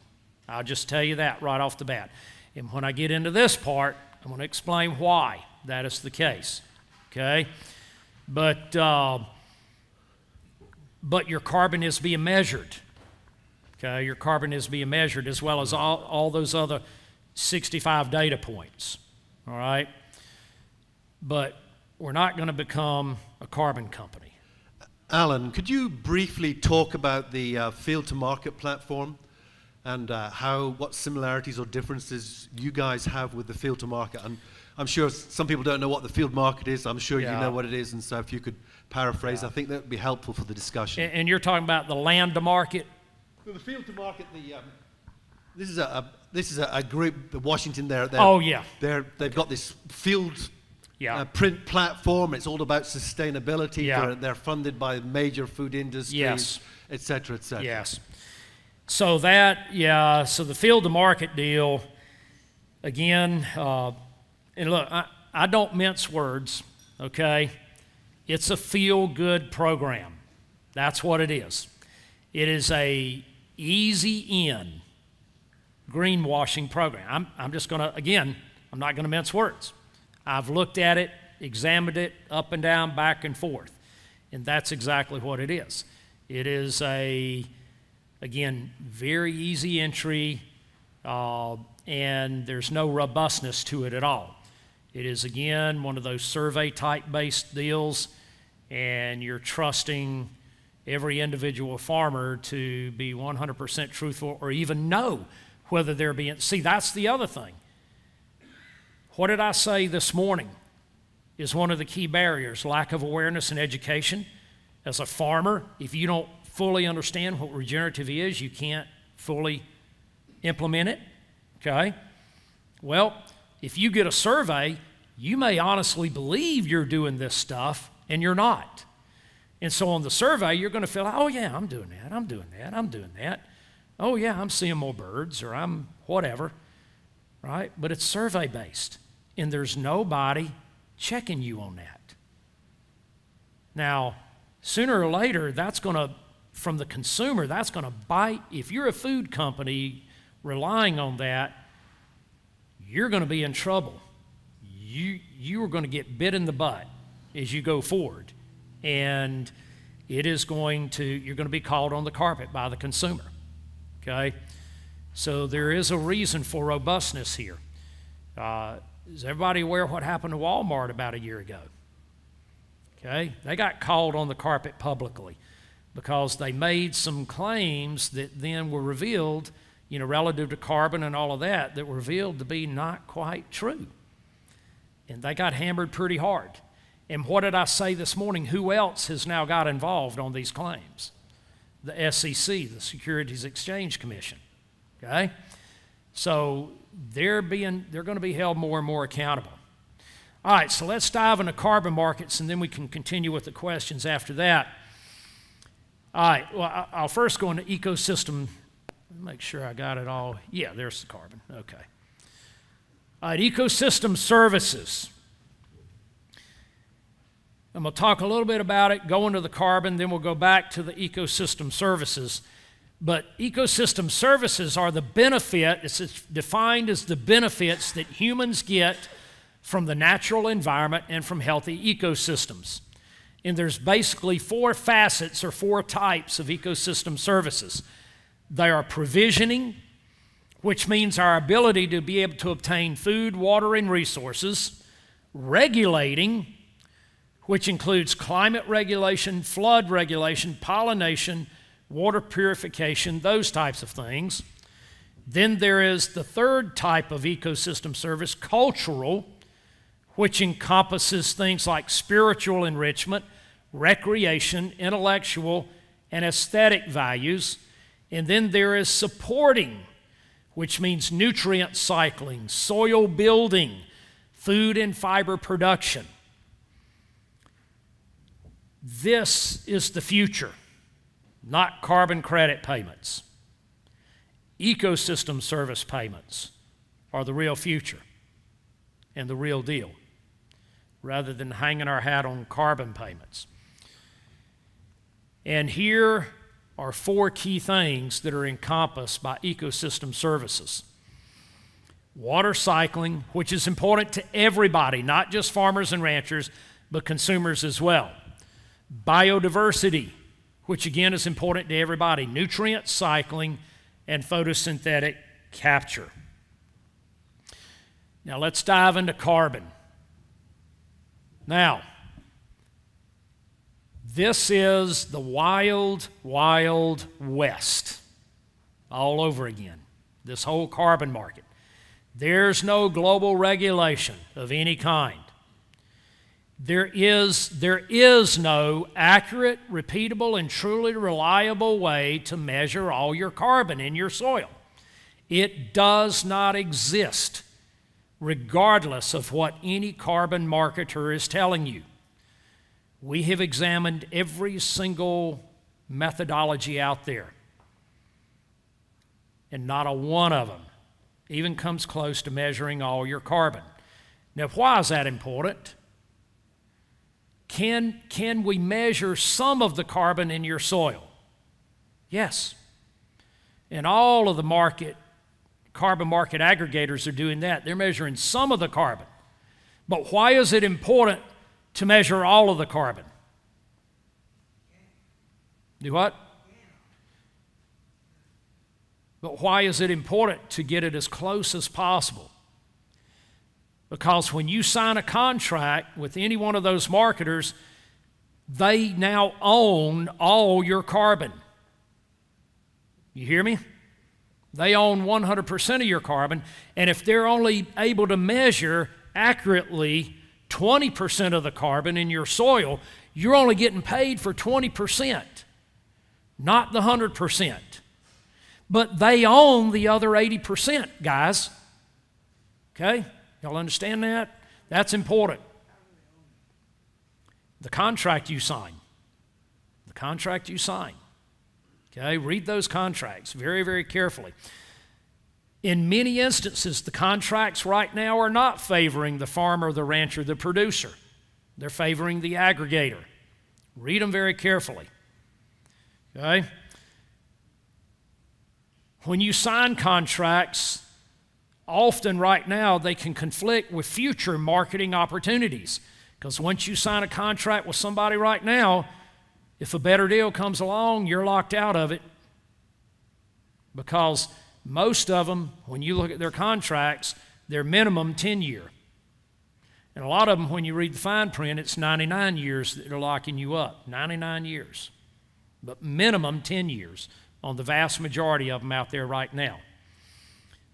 I'll just tell you that right off the bat. And when I get into this part, I'm going to explain why that is the case. Okay? But your carbon is being measured. Okay? Your carbon is being measured, as well as all those other 65 data points. All right? But we're not going to become a carbon company. Alan, could you briefly talk about the field-to-market platform and what similarities or differences you guys have with the field-to-market? And I'm sure some people don't know what the field market is. I'm sure you know what it is, and so if you could paraphrase, I think that would be helpful for the discussion. And you're talking about the land-to-market? Well, the field-to-market, this is a group, the Washington. Oh yeah. They've got this field print platform. It's all about sustainability. Yeah. They're funded by major food industries, et cetera, et cetera. Yes. So so the field-to-market deal, again, and look, I don't mince words, okay? It's a feel-good program. That's what it is. It is a easy-in greenwashing program. I'm just going to, again, I'm not going to mince words. I've looked at it, examined it, up and down, back and forth, and that's exactly what it is. It is again, very easy entry, and there's no robustness to it at all. It is, again, one of those survey-type based deals, and you're trusting every individual farmer to be 100% truthful or even know whether they're being. See, that's the other thing. What did I say this morning is one of the key barriers, lack of awareness and education. As a farmer, if you don't fully understand what regenerative is, you can't fully implement it, okay? Well, if you get a survey, you may honestly believe you're doing this stuff, and you're not. And so on the survey, you're going to feel, oh yeah, I'm doing that, I'm doing that, I'm doing that. Oh yeah, I'm seeing more birds, or I'm whatever, right? But it's survey-based, and there's nobody checking you on that. Now, sooner or later, that's going to from the consumer, that's going to bite. If you're a food company relying on that, you're going to be in trouble. You are going to get bit in the butt as you go forward. And you're going to be called on the carpet by the consumer, okay? So there is a reason for robustness here. Is everybody aware of what happened to Walmart about a year ago? Okay, they got called on the carpet publicly because they made some claims that then were revealed, relative to carbon and all of that were revealed to be not quite true. And they got hammered pretty hard. And what did I say this morning? Who else has now got involved on these claims? The SEC, the Securities Exchange Commission. Okay? So they're going to be held more and more accountable. All right, so let's dive into carbon markets, and then we can continue with the questions after that. All right, well, I'll first go into ecosystem. Make sure I got it all. Yeah, there's the carbon. Okay. All right, ecosystem services. I'm going to talk a little bit about it, go into the carbon, then we'll go back to the ecosystem services. But ecosystem services are the benefit, it's defined as the benefits that humans get from the natural environment and from healthy ecosystems. And there's basically 4 facets or 4 types of ecosystem services. They are provisioning, which means our ability to be able to obtain food, water, and resources. Regulating, which includes climate regulation, flood regulation, pollination, water purification, those types of things. Then there is the 3rd type of ecosystem service, cultural, which encompasses things like spiritual enrichment, recreation, intellectual, and aesthetic values. And then there is supporting, which means nutrient cycling, soil building, food and fiber production. This is the future, not carbon credit payments. Ecosystem service payments are the real future and the real deal, rather than hanging our hat on carbon payments. And here are 4 key things that are encompassed by ecosystem services. Water cycling, which is important to everybody, not just farmers and ranchers, but consumers as well. Biodiversity, which again is important to everybody. Nutrient cycling and photosynthetic capture. Now let's dive into carbon. Now, this is the wild, wild west all over again, this whole carbon market. There's no global regulation of any kind. There is no accurate, repeatable, and truly reliable way to measure all your carbon in your soil. It does not exist, regardless of what any carbon marketer is telling you. We have examined every single methodology out there, and not a one of them even comes close to measuring all your carbon. Now, why is that important? Can we measure some of the carbon in your soil? Yes. And all of the carbon market aggregators are doing that. They're measuring some of the carbon. But why is it important to measure all of the carbon? Do what? But why is it important to get it as close as possible? Because when you sign a contract with any one of those marketers, they now own all your carbon. You hear me? They own 100% of your carbon, and if they're only able to measure accurately 20% of the carbon in your soil, you're only getting paid for 20%, not the 100%. But they own the other 80%, guys. Okay? Y'all understand that? That's important. The contract you sign. The contract you sign. Okay? Read those contracts very, very carefully. In many instances, the contracts right now are not favoring the farmer, the rancher, the producer. They're favoring the aggregator. Read them very carefully. Okay? When you sign contracts, often right now they can conflict with future marketing opportunities. Because once you sign a contract with somebody right now, if a better deal comes along, you're locked out of it. Because most of them, when you look at their contracts, they're minimum 10-year. And a lot of them, when you read the fine print, it's 99 years that they're locking you up, 99 years. But minimum 10 years on the vast majority of them out there right now.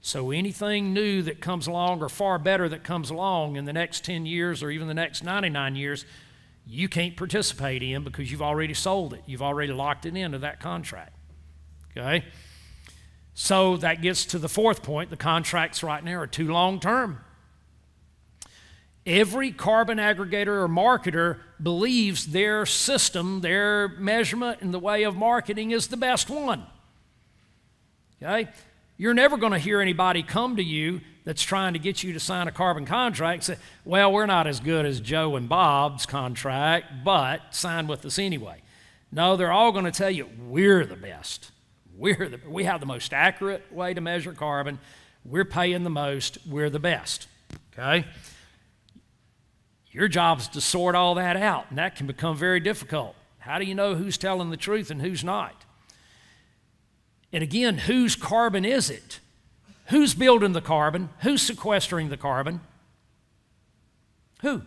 So anything new that comes along or far better that comes along in the next 10 years or even the next 99 years, you can't participate in because you've already sold it. You've already locked it into that contract. Okay? So that gets to the fourth point. The contracts right now are too long-term. Every carbon aggregator or marketer believes their system, their measurement and the way of marketing is the best one. Okay? You're never going to hear anybody come to you that's trying to get you to sign a carbon contract and say, well, we're not as good as Joe and Bob's contract, but sign with us anyway. No, they're all going to tell you, we're the best. We have the most accurate way to measure carbon. We're paying the most. We're the best. Okay? Your job is to sort all that out, and that can become very difficult. How do you know who's telling the truth and who's not? And again, whose carbon is it? Who's building the carbon? Who's sequestering the carbon? Who?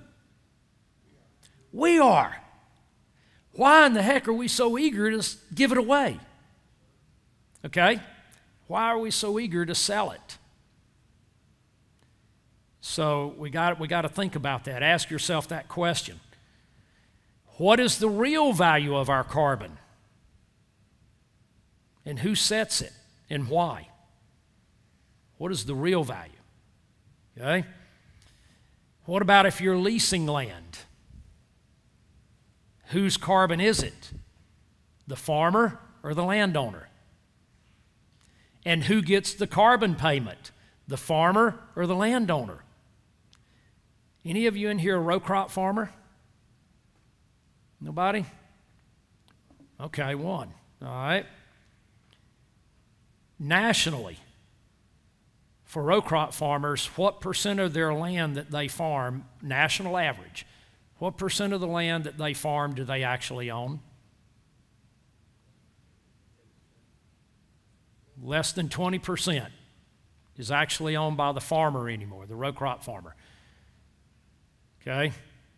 We are. Why in the heck are we so eager to give it away? Okay? Why are we so eager to sell it? So we got to think about that. Ask yourself that question. What is the real value of our carbon? And who sets it and why? What is the real value? Okay? What about if you're leasing land? Whose carbon is it? The farmer or the landowner? And who gets the carbon payment? The farmer or the landowner? Any of you in here a row crop farmer? Nobody? Okay, one. All right. Nationally, for row crop farmers, what percent of their land that they farm, national average, what percent of the land that they farm do they actually own? Less than 20% is actually owned by the farmer anymore, the row crop farmer. Okay?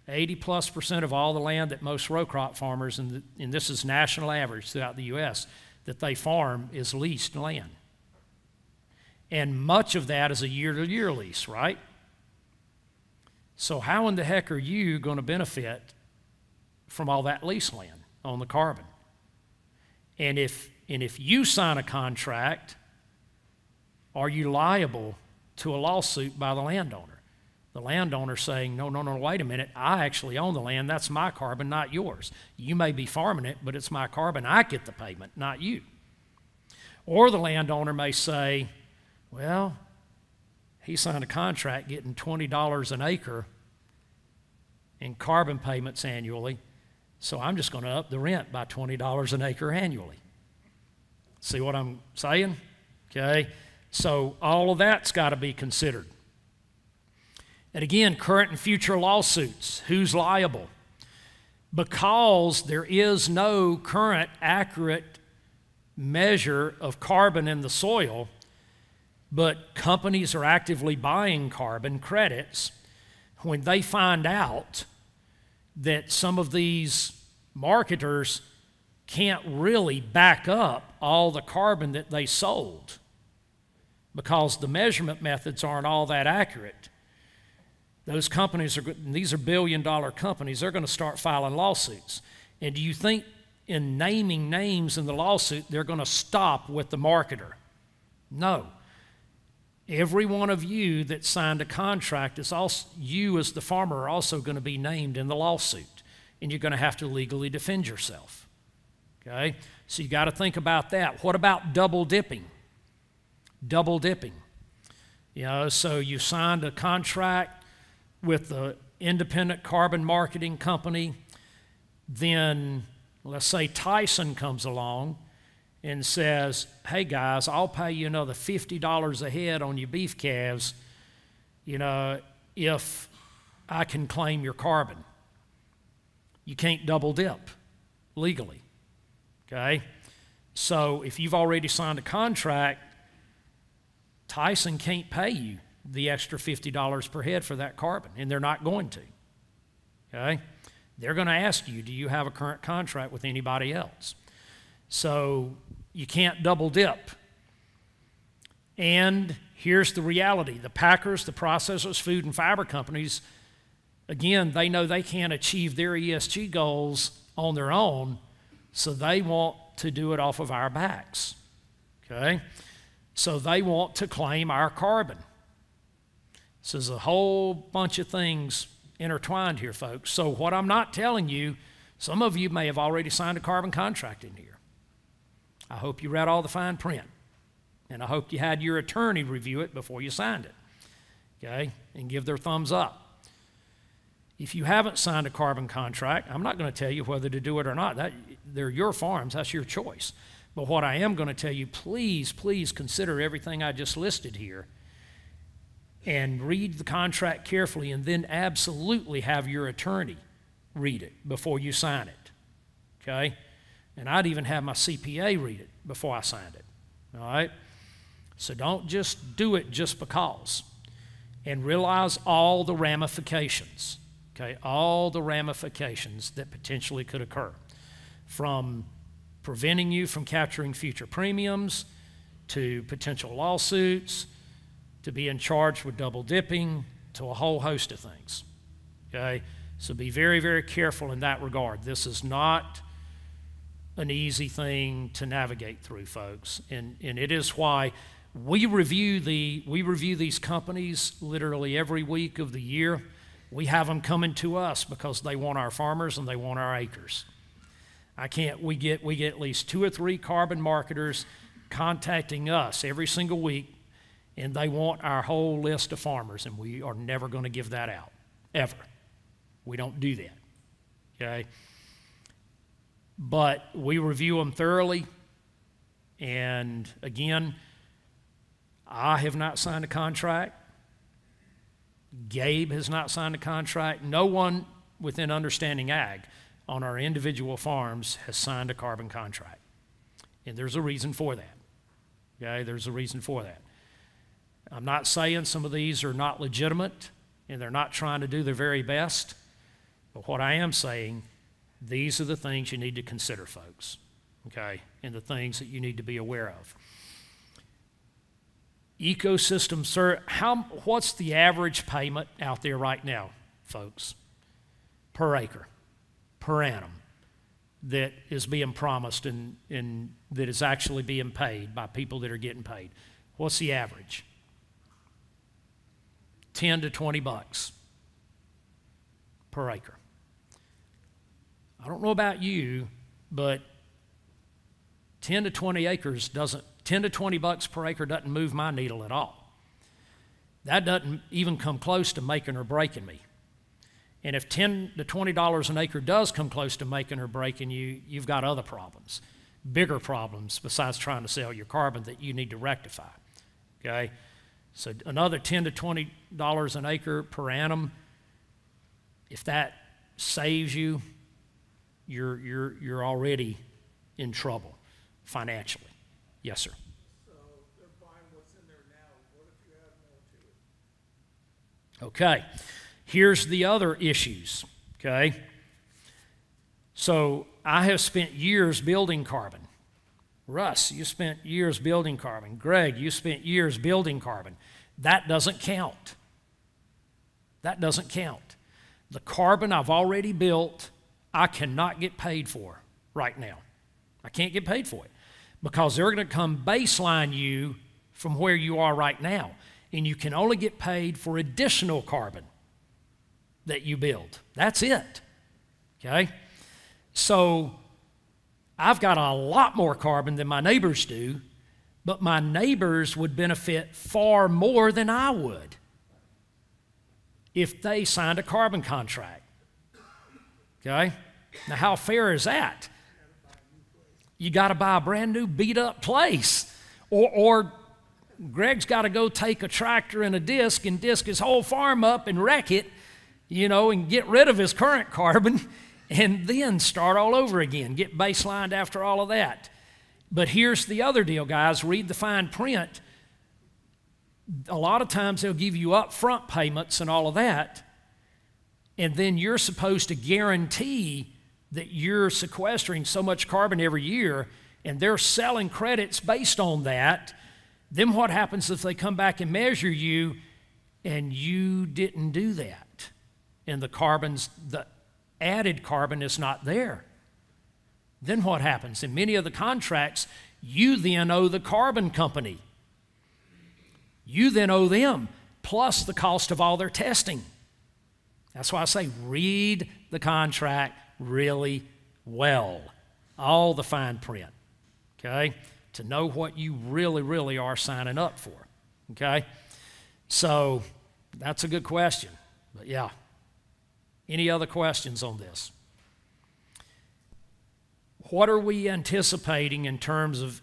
80+% of all the land that most row crop farmers, and this is national average throughout the U.S., that they farm is leased land. And much of that is a year-to-year lease, right? So how in the heck are you going to benefit from all that lease land on the carbon? And if you sign a contract, are you liable to a lawsuit by the landowner? The landowner saying, no, wait a minute, I actually own the land, that's my carbon, not yours. You may be farming it, but it's my carbon, I get the payment, not you. Or the landowner may say, well, he signed a contract getting $20 an acre in carbon payments annually, so I'm just going to up the rent by $20 an acre annually. See what I'm saying? Okay, so all of that's got to be considered. And again, current and future lawsuits, who's liable? Because there is no current accurate measure of carbon in the soil, but companies are actively buying carbon credits. When they find out that some of these marketers can't really back up all the carbon that they sold because the measurement methods aren't all that accurate, those companies these are billion-dollar companies, they're going to start filing lawsuits. And do you think in naming names in the lawsuit, they're going to stop with the marketer? No. Every one of you that signed a contract, is also, you as the farmer are also going to be named in the lawsuit, and you're going to have to legally defend yourself. Okay? So you got to think about that. What about double dipping? Double dipping. You know, so you signed a contract with the independent carbon marketing company, then Let's say Tyson comes along and says, hey guys, I'll pay you another $50 a head on your beef calves, if I can claim your carbon. You can't double dip legally, okay? So if you've already signed a contract, Tyson can't pay you the extra $50 per head for that carbon, and they're not going to, okay? They're going to ask you, do you have a current contract with anybody else? So you can't double dip. And here's the reality. The packers, the processors, food and fiber companies, again, they know they can't achieve their ESG goals on their own, so they want to do it off of our backs, okay? So they want to claim our carbon. So there's a whole bunch of things intertwined here, folks. So what I'm not telling you, some of you may have already signed a carbon contract in here. I hope you read all the fine print, and I hope you had your attorney review it before you signed it, okay, and give their thumbs up. If you haven't signed a carbon contract, I'm not going to tell you whether to do it or not. They're your farms. That's your choice. But what I am going to tell you, please, please consider everything I just listed here and read the contract carefully, and then absolutely have your attorney read it before you sign it, okay? And I'd even have my CPA read it before I signed it, all right? So don't just do it just because. And realize all the ramifications, okay? All the ramifications that potentially could occur, from preventing you from capturing future premiums, to potential lawsuits, to being charged with double dipping, to a whole host of things, okay? So be very, very careful in that regard. This is not an easy thing to navigate through, folks, and it is why we review these companies literally every week of the year. We have them coming to us because they want our farmers and they want our acres. We get at least 2 or 3 carbon marketers contacting us every single week, and they want our whole list of farmers, and we are never going to give that out, ever. We don't do that, okay? But we review them thoroughly, and again, I have not signed a contract. Gabe has not signed a contract. No one within Understanding Ag on our individual farms has signed a carbon contract. And there's a reason for that, okay? There's a reason for that. I'm not saying some of these are not legitimate and they're not trying to do their very best, but what I am saying, these are the things you need to consider, folks, okay, and the things that you need to be aware of. Ecosystem, sir, what's the average payment out there right now, folks, per acre, per annum, that is being promised and that is actually being paid by people that are getting paid? What's the average? 10 to 20 bucks per acre. I don't know about you, but 10 to 20 acres doesn't, 10 to 20 bucks per acre doesn't move my needle at all. That doesn't even come close to making or breaking me. And if $10 to $20 an acre does come close to making or breaking you, you've got other problems, bigger problems besides trying to sell your carbon that you need to rectify, okay? So another $10 to $20 an acre per annum, if that saves you, you're already in trouble financially. Yes, sir. So they're buying what's in there now. What if you add more to it? Okay. Here's the other issues, okay? So I have spent years building carbon. Russ, you spent years building carbon. Greg, you spent years building carbon. That doesn't count. That doesn't count. The carbon I've already built, I cannot get paid for right now. I can't get paid for it because they're going to come baseline you from where you are right now, and you can only get paid for additional carbon that you build. That's it, okay? So I've got a lot more carbon than my neighbors do, but my neighbors would benefit far more than I would if they signed a carbon contract, okay? Now, how fair is that? you got to buy a brand new beat up place. Or Greg's got to go take a tractor and a disc and disc his whole farm up and wreck it, you know, and get rid of his current carbon and then start all over again, get baselined after all of that. But here's the other deal, guys. Read the fine print. A lot of times they'll give you upfront payments and all of that, and then you're supposed to guarantee that you're sequestering so much carbon every year, and they're selling credits based on that. Then what happens if they come back and measure you and you didn't do that? And the added carbon is not there. Then what happens? In many of the contracts, you then owe the carbon company. You then owe them, plus the cost of all their testing. That's why I say read the contract really well, all the fine print, okay, to know what you really, really are signing up for, okay? So that's a good question, but yeah. Any other questions on this? What are we anticipating in terms of,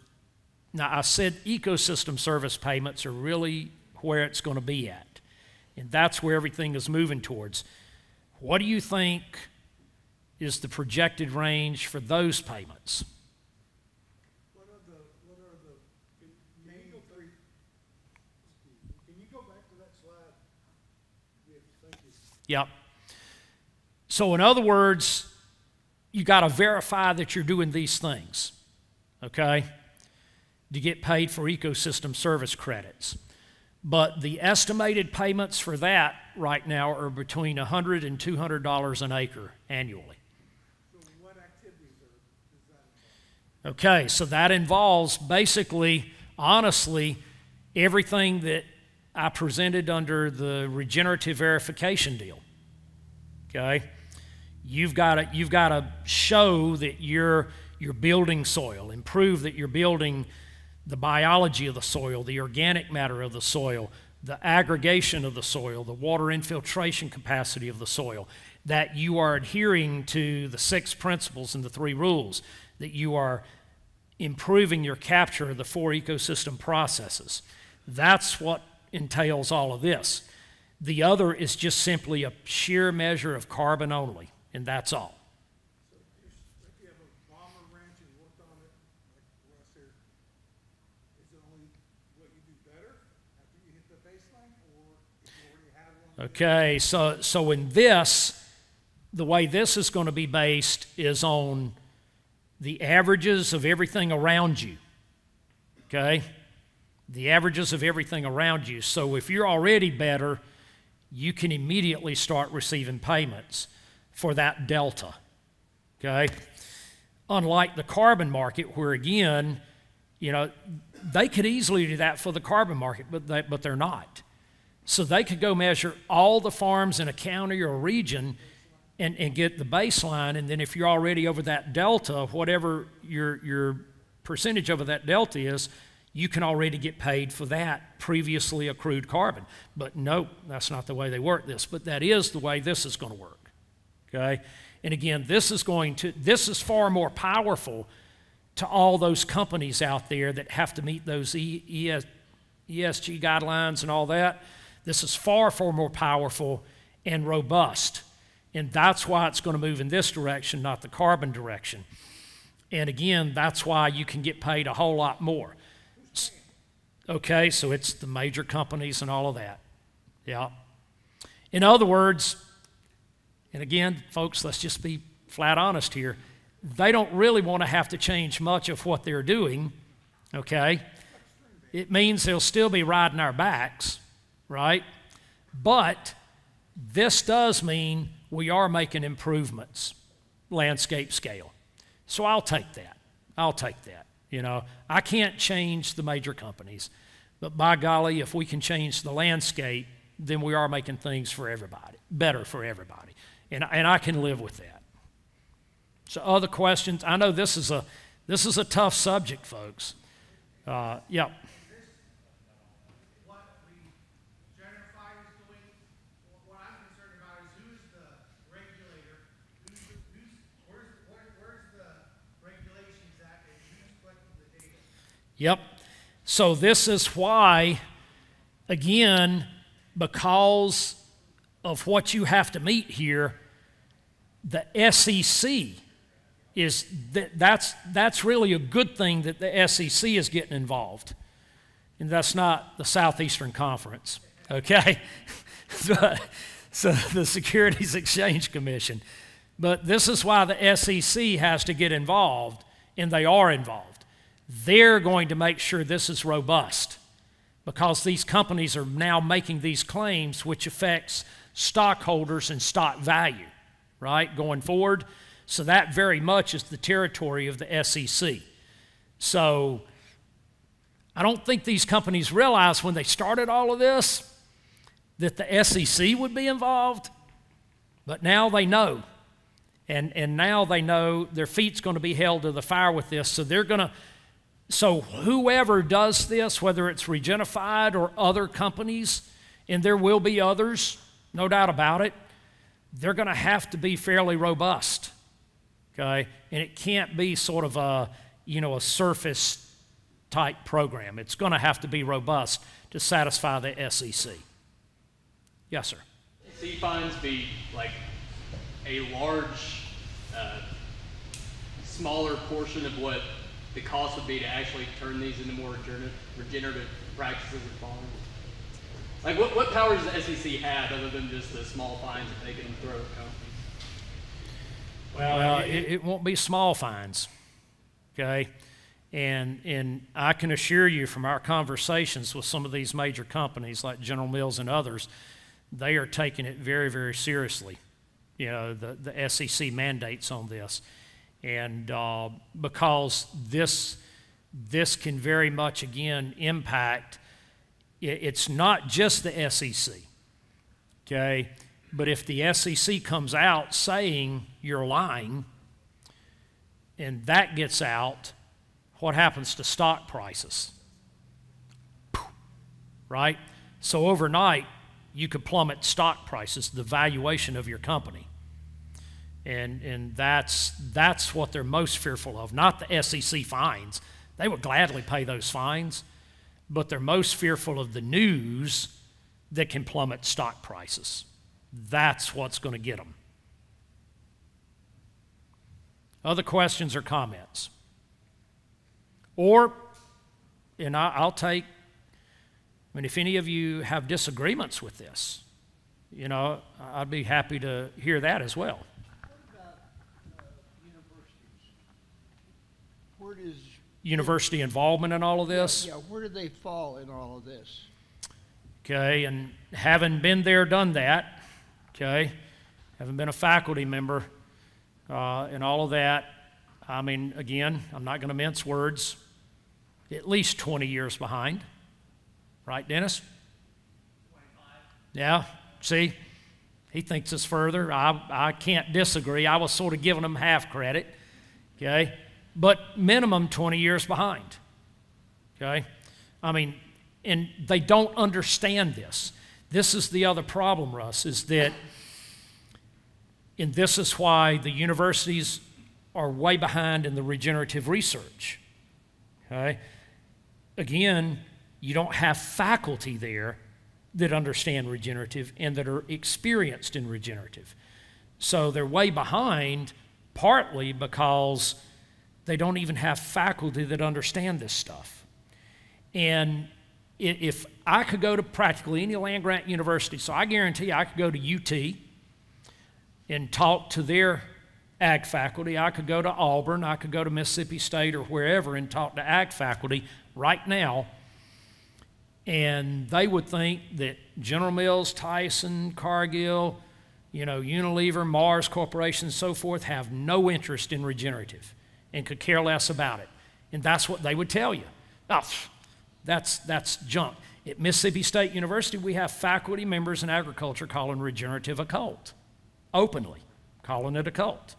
now I said ecosystem service payments are really where it's going to be at, and that's where everything is moving towards. What do you think is the projected range for those payments? What are the main three? Can you go back to that slide? Yes, thank you. Yep. So in other words, you got to verify that you're doing these things, okay, to get paid for ecosystem service credits. But the estimated payments for that right now are between $100 and $200 an acre annually. So what activities does that involve? Okay, so that involves basically, honestly, everything that I presented under the regenerative verification deal. Okay, you've got to show that you're building soil, and prove that you're building the biology of the soil, the organic matter of the soil, the aggregation of the soil, the water infiltration capacity of the soil, that you are adhering to the 6 principles and the 3 rules, that you are improving your capture of the 4 ecosystem processes. That's what entails all of this. The other is just simply a sheer measure of carbon only, and that's all. So if you have a farmer ranch and worked on it, like Russ here, is it only what you do better after you hit the baseline, or if you already have one? Okay, so in this, the way this is going to be based is on the averages of everything around you, okay? The averages of everything around you. So if you're already better, you can immediately start receiving payments for that delta, okay? Unlike the carbon market, where again, you know, they could easily do that for the carbon market, but they're not. So they could go measure all the farms in a county or a region and get the baseline, and then if you're already over that delta, whatever your percentage over that delta is, you can already get paid for that previously accrued carbon. But no, that's not the way they work this, but that is the way this is going to work, okay? And again, this is far more powerful to all those companies out there that have to meet those ESG guidelines and all that. This is far, far more powerful and robust. And that's why it's going to move in this direction, not the carbon direction. And again, that's why you can get paid a whole lot more. Okay, so it's the major companies and all of that. Yeah. In other words, and again, folks, let's just be flat honest here. They don't really want to have to change much of what they're doing, okay? It means they'll still be riding our backs, right? But this does mean we are making improvements, landscape scale. So I'll take that. I'll take that. You know, I can't change the major companies, but by golly, if we can change the landscape, then we are making things for everybody, better for everybody. And I can live with that. So other questions? I know this is a tough subject, folks. Yeah. What Regenified is doing, what I'm concerned about is who's the regulator, where's the regulations at, and Yep. So this is why, again, because of what you have to meet here, the SEC is that's really a good thing that the SEC is getting involved, and that's not the Southeastern Conference, okay? So the Securities Exchange Commission. But this is why the SEC has to get involved, and they are involved. They're going to make sure this is robust, because these companies are now making these claims which affects stockholders and stock value, right, going forward. So that very much is the territory of the SEC. So I don't think these companies realized when they started all of this that the SEC would be involved, but now they know. And now they know their feet's going to be held to the fire with this, so they're going to. So whoever does this, whether it's Regenified or other companies, and there will be others, no doubt about it, they're going to have to be fairly robust, okay? And it can't be sort of a surface type program. It's going to have to be robust to satisfy the SEC. Yes, sir. SEC fines be like a large, smaller portion of what the cost would be to actually turn these into more regenerative practices of farming? Like, what powers does the SEC have other than just the small fines that they can throw at companies? Well, it won't be small fines, okay? And I can assure you from our conversations with some of these major companies like General Mills and others, they are taking it very, very seriously, the SEC mandates on this. And because this can very much, again, impact, it's not just the SEC, okay? But if the SEC comes out saying you're lying, and that gets out, what happens to stock prices? Right? So overnight, you could plummet stock prices, the valuation of your company. And that's what they're most fearful of, not the SEC fines. They would gladly pay those fines, but they're most fearful of the news that can plummet stock prices. That's what's going to get them. Other questions or comments? Or, and I'll take, if any of you have disagreements with this, I'd be happy to hear that as well. Where does university involvement in all of this? Yeah, where do they fall in all of this? Okay, and having been there, done that, okay, having been a faculty member and all of that, again, I'm not going to mince words, at least 20 years behind. Right, Dennis? 25. Yeah, see, he thinks it's further. I can't disagree. I was sort of giving him half credit, okay? But minimum 20 years behind, okay? And they don't understand this. This is the other problem, Russ, is that, and this is why the universities are way behind in the regenerative research, okay? Again, you don't have faculty there that understand regenerative and that are experienced in regenerative. So they're way behind, partly because they don't even have faculty that understand this stuff. And if I could go to practically any land-grant university, so I guarantee you I could go to UT and talk to their ag faculty. I could go to Auburn, I could go to Mississippi State or wherever and talk to ag faculty right now, and they would think that General Mills, Tyson, Cargill, Unilever, Mars Corporation, and so forth have no interest in regenerative and could care less about it. And that's what they would tell you. Oh, that's junk. At Mississippi State University, we have faculty members in agriculture calling regenerative a cult, openly calling it a cult.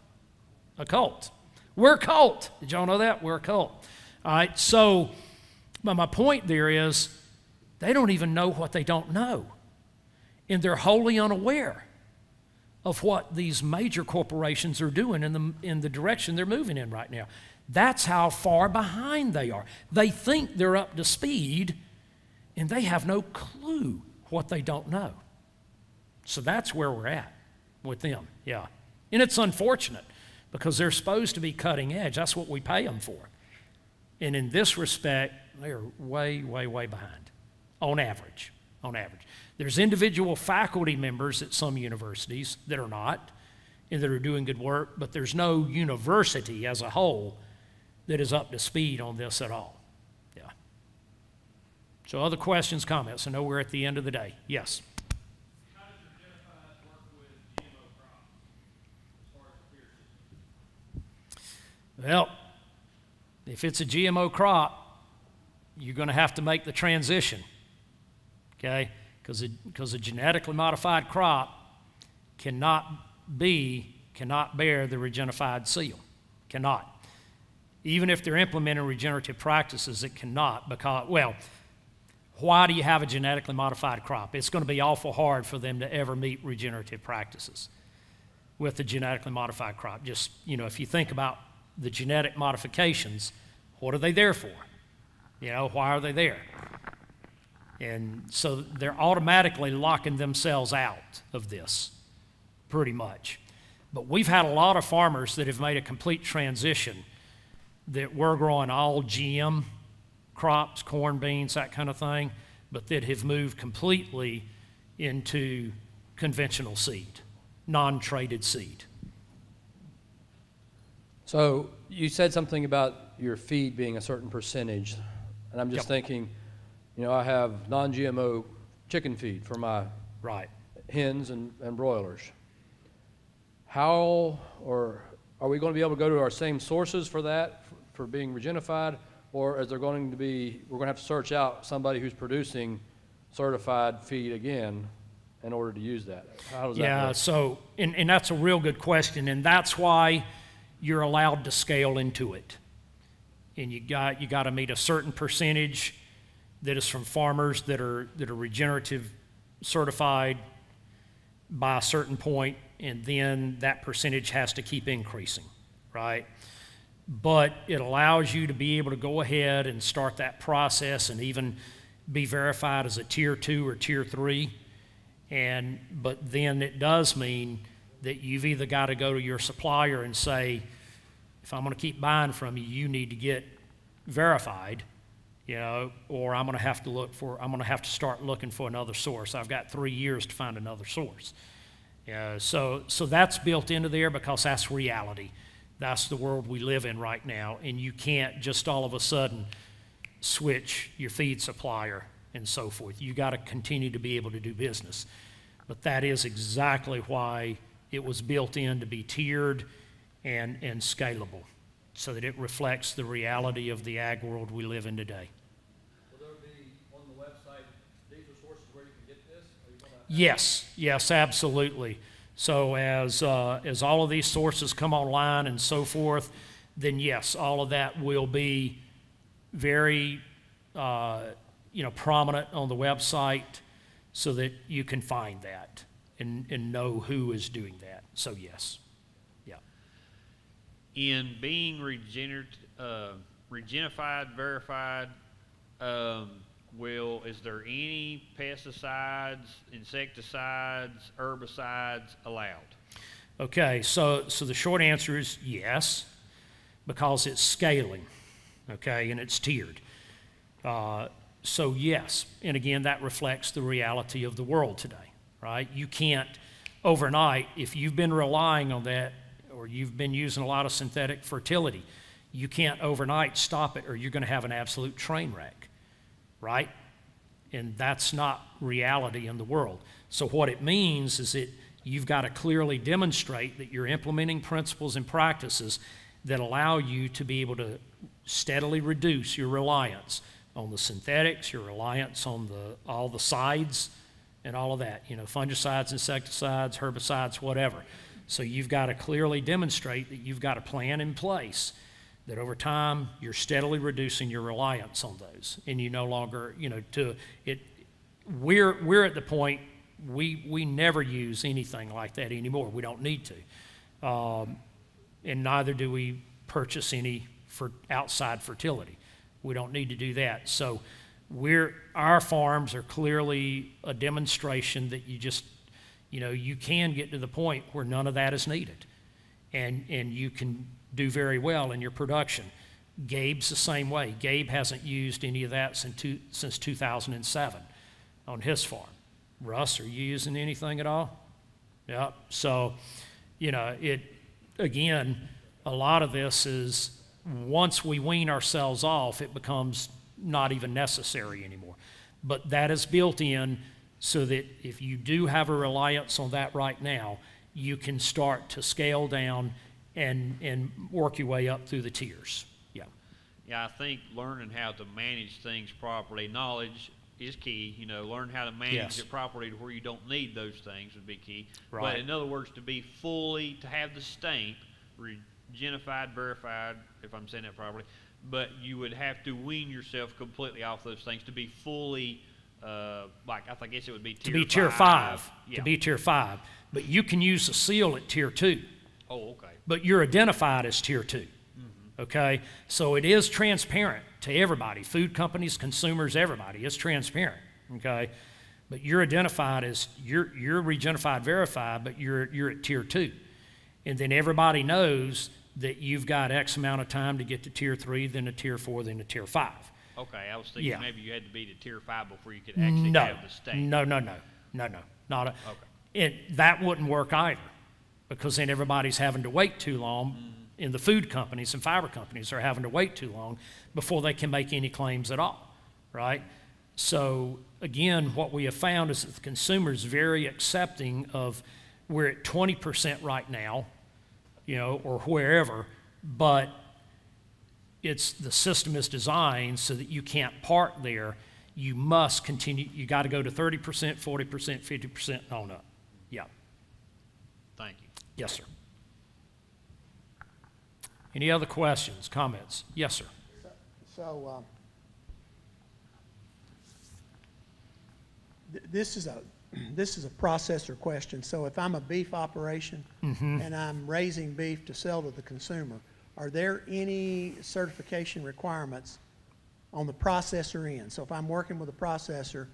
A cult. We're a cult. Did y'all know that? We're a cult. All right, so, but my point there is they don't even know what they don't know. And they're wholly unaware of what these major corporations are doing in the direction they're moving in right now. That's how far behind they are. They think they're up to speed, and they have no clue what they don't know. So that's where we're at with them, yeah. And it's unfortunate because they're supposed to be cutting edge. That's what we pay them for. And in this respect, they're way, way, way behind on average, There's individual faculty members at some universities that are not and that are doing good work, but there's no university as a whole that is up to speed on this at all. Yeah. So other questions, comments? I know we're at the end of the day. Yes? How does Regenified work with GMO crops as far as the peer system? Well, if it's a GMO crop, you're going to have to make the transition, okay? Because a genetically modified crop cannot bear the Regenified seal. Cannot. Even if they're implementing regenerative practices, it cannot because, well, why do you have a genetically modified crop? It's going to be awful hard for them to ever meet regenerative practices with the genetically modified crop. Just, you know, if you think about the genetic modifications, what are they there for? You know, why are they there? And so they're automatically locking themselves out of this, pretty much. But we've had a lot of farmers that have made a complete transition that we're growing all GM crops, corn, beans, that kind of thing, but that have moved completely into conventional seed, non-traded seed. So you said something about your feed being a certain percentage, and I'm just Yep. thinking, you know, I have non-GMO chicken feed for my Right. hens and broilers. How, or are we going to be able to go to our same sources for that, for being Regenified, or is there going to be, we're going to have to search out somebody who's producing certified feed again in order to use that? How does that Yeah, work? so, and that's a real good question, and that's why you're allowed to scale into it. And you got to meet a certain percentage that is from farmers that are regenerative certified by a certain point, and then that percentage has to keep increasing, right? But it allows you to be able to go ahead and start that process and even be verified as a tier 2 or tier 3. But then it does mean that you've either got to go to your supplier and say, if I'm going to keep buying from you, you need to get verified, you know, or I'm going to have to start looking for another source. I've got 3 years to find another source. So that's built into there because that's reality. That's the world we live in right now, and you can't just all of a sudden switch your feed supplier and so forth. You got to continue to be able to do business. But that is exactly why it was built in to be tiered and scalable, so that it reflects the reality of the ag world we live in today. Will there be on the website, these are sources where you can get this? Are you gonna Yes, absolutely. So as all of these sources come online and so forth, then yes, all of that will be very prominent on the website so that you can find that and know who is doing that. So yes, yeah. In being Regenified, verified, is there any pesticides, insecticides, herbicides allowed? Okay, so the short answer is yes, because it's scaling, okay, and it's tiered. So yes, and again, that reflects the reality of the world today, right? You can't overnight, if you've been relying on that or you've been using a lot of synthetic fertility, you can't overnight stop it or you're going to have an absolute train wreck, right? And that's not reality in the world. So what it means is that you've got to clearly demonstrate that you're implementing principles and practices that allow you to be able to steadily reduce your reliance on the synthetics, your reliance on all the sides and all of that, you know, fungicides, insecticides, herbicides, whatever. So you've got to clearly demonstrate that you've got a plan in place that over time you're steadily reducing your reliance on those, and you no longer, you know, we're at the point we never use anything like that anymore. We don't need to, and neither do we purchase any for outside fertility. We don't need to do that. So our farms are clearly a demonstration that you can get to the point where none of that is needed. And you can do very well in your production. Gabe's the same way. Gabe hasn't used any of that since 2007 on his farm. Russ, are you using anything at all? Yep. So, again, a lot of this is once we wean ourselves off, it becomes not even necessary anymore. But that is built in so that if you do have a reliance on that right now, you can start to scale down and work your way up through the tiers. Yeah. Yeah, I think learning how to manage things properly, knowledge is key. Learn how to manage it properly to where you don't need those things would be key. Right. But in other words, to have the stamp, Regenified, verified, if I'm saying that properly, but you would have to wean yourself completely off those things to be fully, I guess it would be tier 5. To be tier 5. Yeah. To be tier 5. But you can use the seal at tier 2. Oh, okay. But you're identified as tier 2. Okay? So it is transparent to everybody, food companies, consumers, everybody. It's transparent. Okay? But you're identified as, you're Regenified verified, but you're at tier 2. And then everybody knows that you've got X amount of time to get to tier 3, then to tier 4, then to tier 5. Okay, I was thinking maybe you had to be to tier 5 before you could actually have the stamp. No. Not a, okay. That wouldn't work either, because then everybody's having to wait too long, and the food companies and fiber companies are having to wait too long before they can make any claims at all, right? So again, what we have found is that the consumer is very accepting of, we're at 20% right now, or wherever, but the system is designed so that you can't park there. You must continue, you got to go to 30%, 40%, 50% and on up. Yeah. Thank you. Yes, sir. Any other questions, comments? Yes, sir. So this is a processor question. So if I'm a beef operation and I'm raising beef to sell to the consumer, are there any certification requirements on the processor end? So if I'm working with a processor,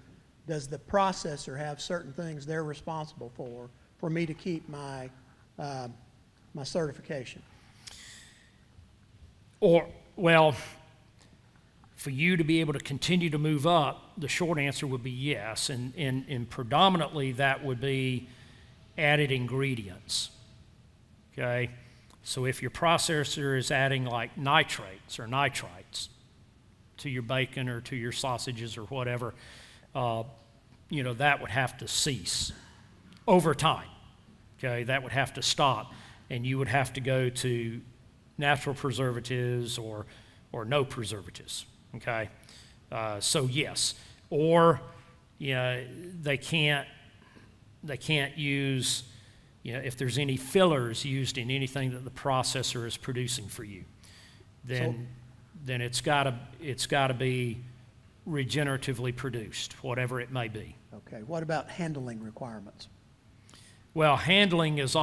does the processor have certain things they're responsible for me to keep my my certification? Well, for you to be able to continue to move up, the short answer would be yes, and predominantly that would be added ingredients, okay? So if your processor is adding like nitrates or nitrites to your bacon or to your sausages or whatever, that would have to cease over time, okay? That would have to stop, and you would have to go to natural preservatives or no preservatives. Okay, so yes, or they can't use if there's any fillers used in anything that the processor is producing for you, then it's got to be regeneratively produced, whatever it may be. Okay. What about handling requirements? Well, handling is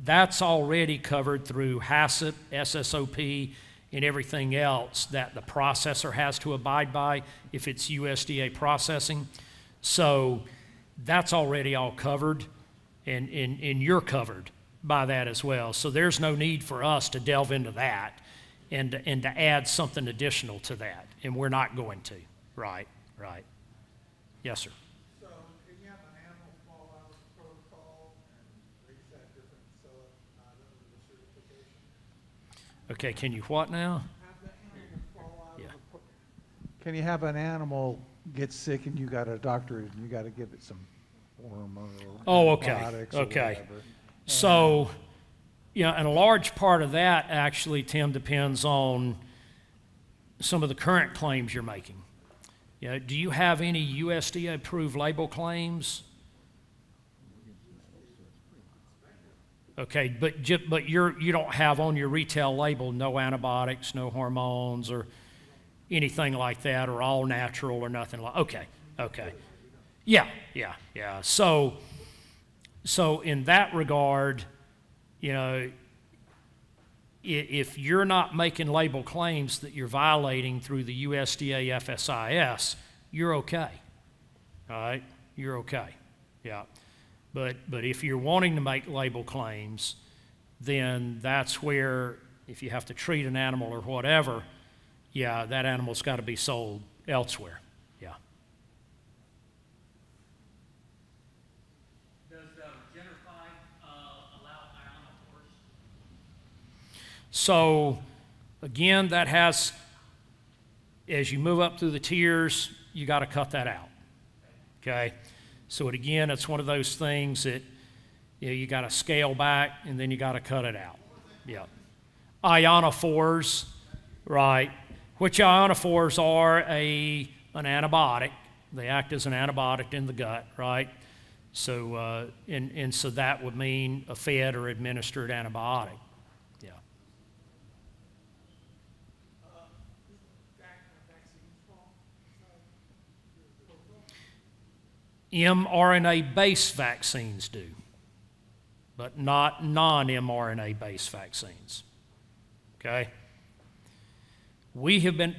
that's already covered through HACCP, SSOP, and everything else that the processor has to abide by if it's USDA processing. So that's already all covered, and you're covered by that as well. So there's no need for us to delve into that and to add something additional to that, and we're not going to. Right. Yes, sir. So can you have an animal fall out of the protocol and raise that different so it not under the certification? Okay, can you what now? Can you have an animal get sick and you got a doctor and you got to give it some hormone antibiotics or whatever? So, and a large part of that actually, Tim, depends on some of the current claims you're making. Do you have any USDA approved label claims? Okay, but you don't have on your retail label no antibiotics, no hormones, or anything like that, or all natural or nothing like. Okay. Yeah. So in that regard, if you're not making label claims that you're violating through the USDA FSIS, you're okay. All right? You're okay. Yeah. But if you're wanting to make label claims, then that's where, if you have to treat an animal or whatever, yeah, that animal's got to be sold elsewhere. Yeah. Does Regenified allow ionophores? So, again, that has, as you move up through the tiers, you got to cut that out. Okay? So, again, it's one of those things that you got to scale back and then you got to cut it out. Yeah. Ionophores, right? Which ionophores are an antibiotic. They act as an antibiotic in the gut, right? So, and so that would mean a fed or administered antibiotic. Yeah. mRNA-based vaccines do, but not non-mRNA-based vaccines. Okay?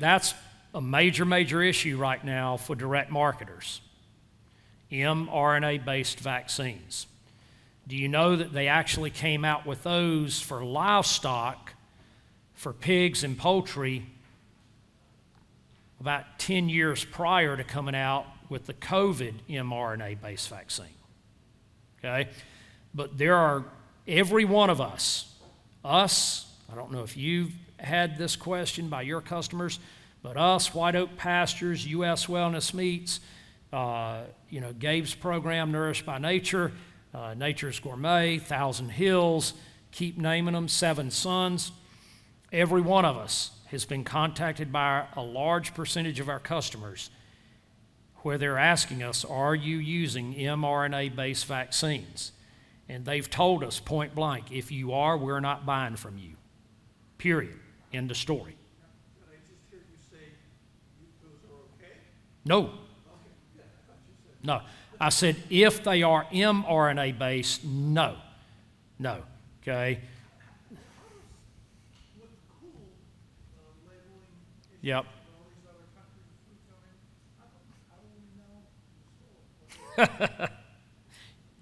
That's a major issue right now for direct marketers. mRNA-based vaccines. Do you know that they actually came out with those for livestock, for pigs and poultry, about 10 years prior to coming out with the COVID mRNA-based vaccine? Okay? But there are, every one of us, I don't know if you've had this question by your customers, but us, White Oak Pastures, U.S. Wellness Meats, Gabe's program, Nourished by Nature, Nature's Gourmet, Thousand Hills, keep naming them, Seven Sons. Every one of us has been contacted by a large percentage of our customers where they're asking us, are you using mRNA-based vaccines? And they've told us point blank, if you are, we're not buying from you. Period. End of story. Did I just hear you say those are okay? No. Okay, yeah, I thought you said. No. I said if they are mRNA-based, no. No. Okay? With the cool labeling issue, Yep. all these other countries of food coming, how do we know?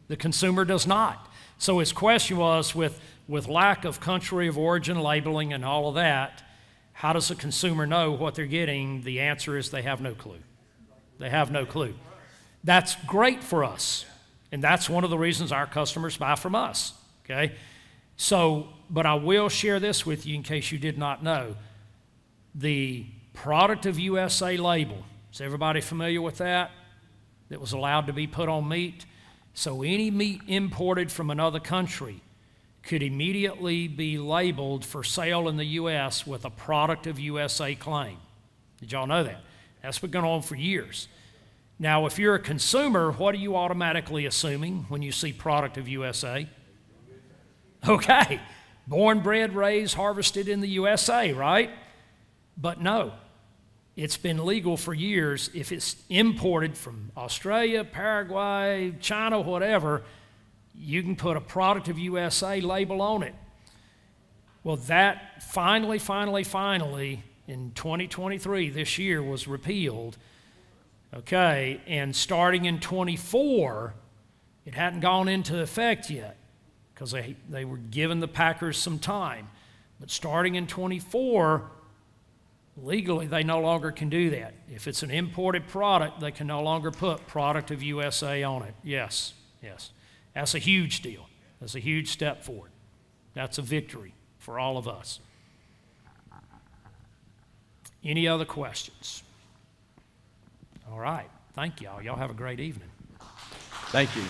The consumer does not. So his question was, with lack of country of origin labeling and all of that, how does the consumer know what they're getting? The answer is they have no clue. They have no clue. That's great for us, and that's one of the reasons our customers buy from us, okay? So, but I will share this with you in case you did not know. The Product of USA label, is everybody familiar with that? That was allowed to be put on meat? So any meat imported from another country could immediately be labeled for sale in the U.S. with a Product of USA claim. Did y'all know that? That's been going on for years. Now, if you're a consumer, what are you automatically assuming when you see Product of USA? Okay, born, bred, raised, harvested in the USA, right? But no, it's been legal for years. If it's imported from Australia, Paraguay, China, whatever, you can put a Product of USA label on it. Well, that finally, in 2023, this year, was repealed. Okay, and starting in 24, it hadn't gone into effect yet because they were giving the packers some time. But starting in 24, legally, they no longer can do that. If it's an imported product, they can no longer put Product of USA on it. Yes, yes. That's a huge deal. That's a huge step forward. That's a victory for all of us. Any other questions? All right. Thank y'all. Y'all have a great evening. Thank you.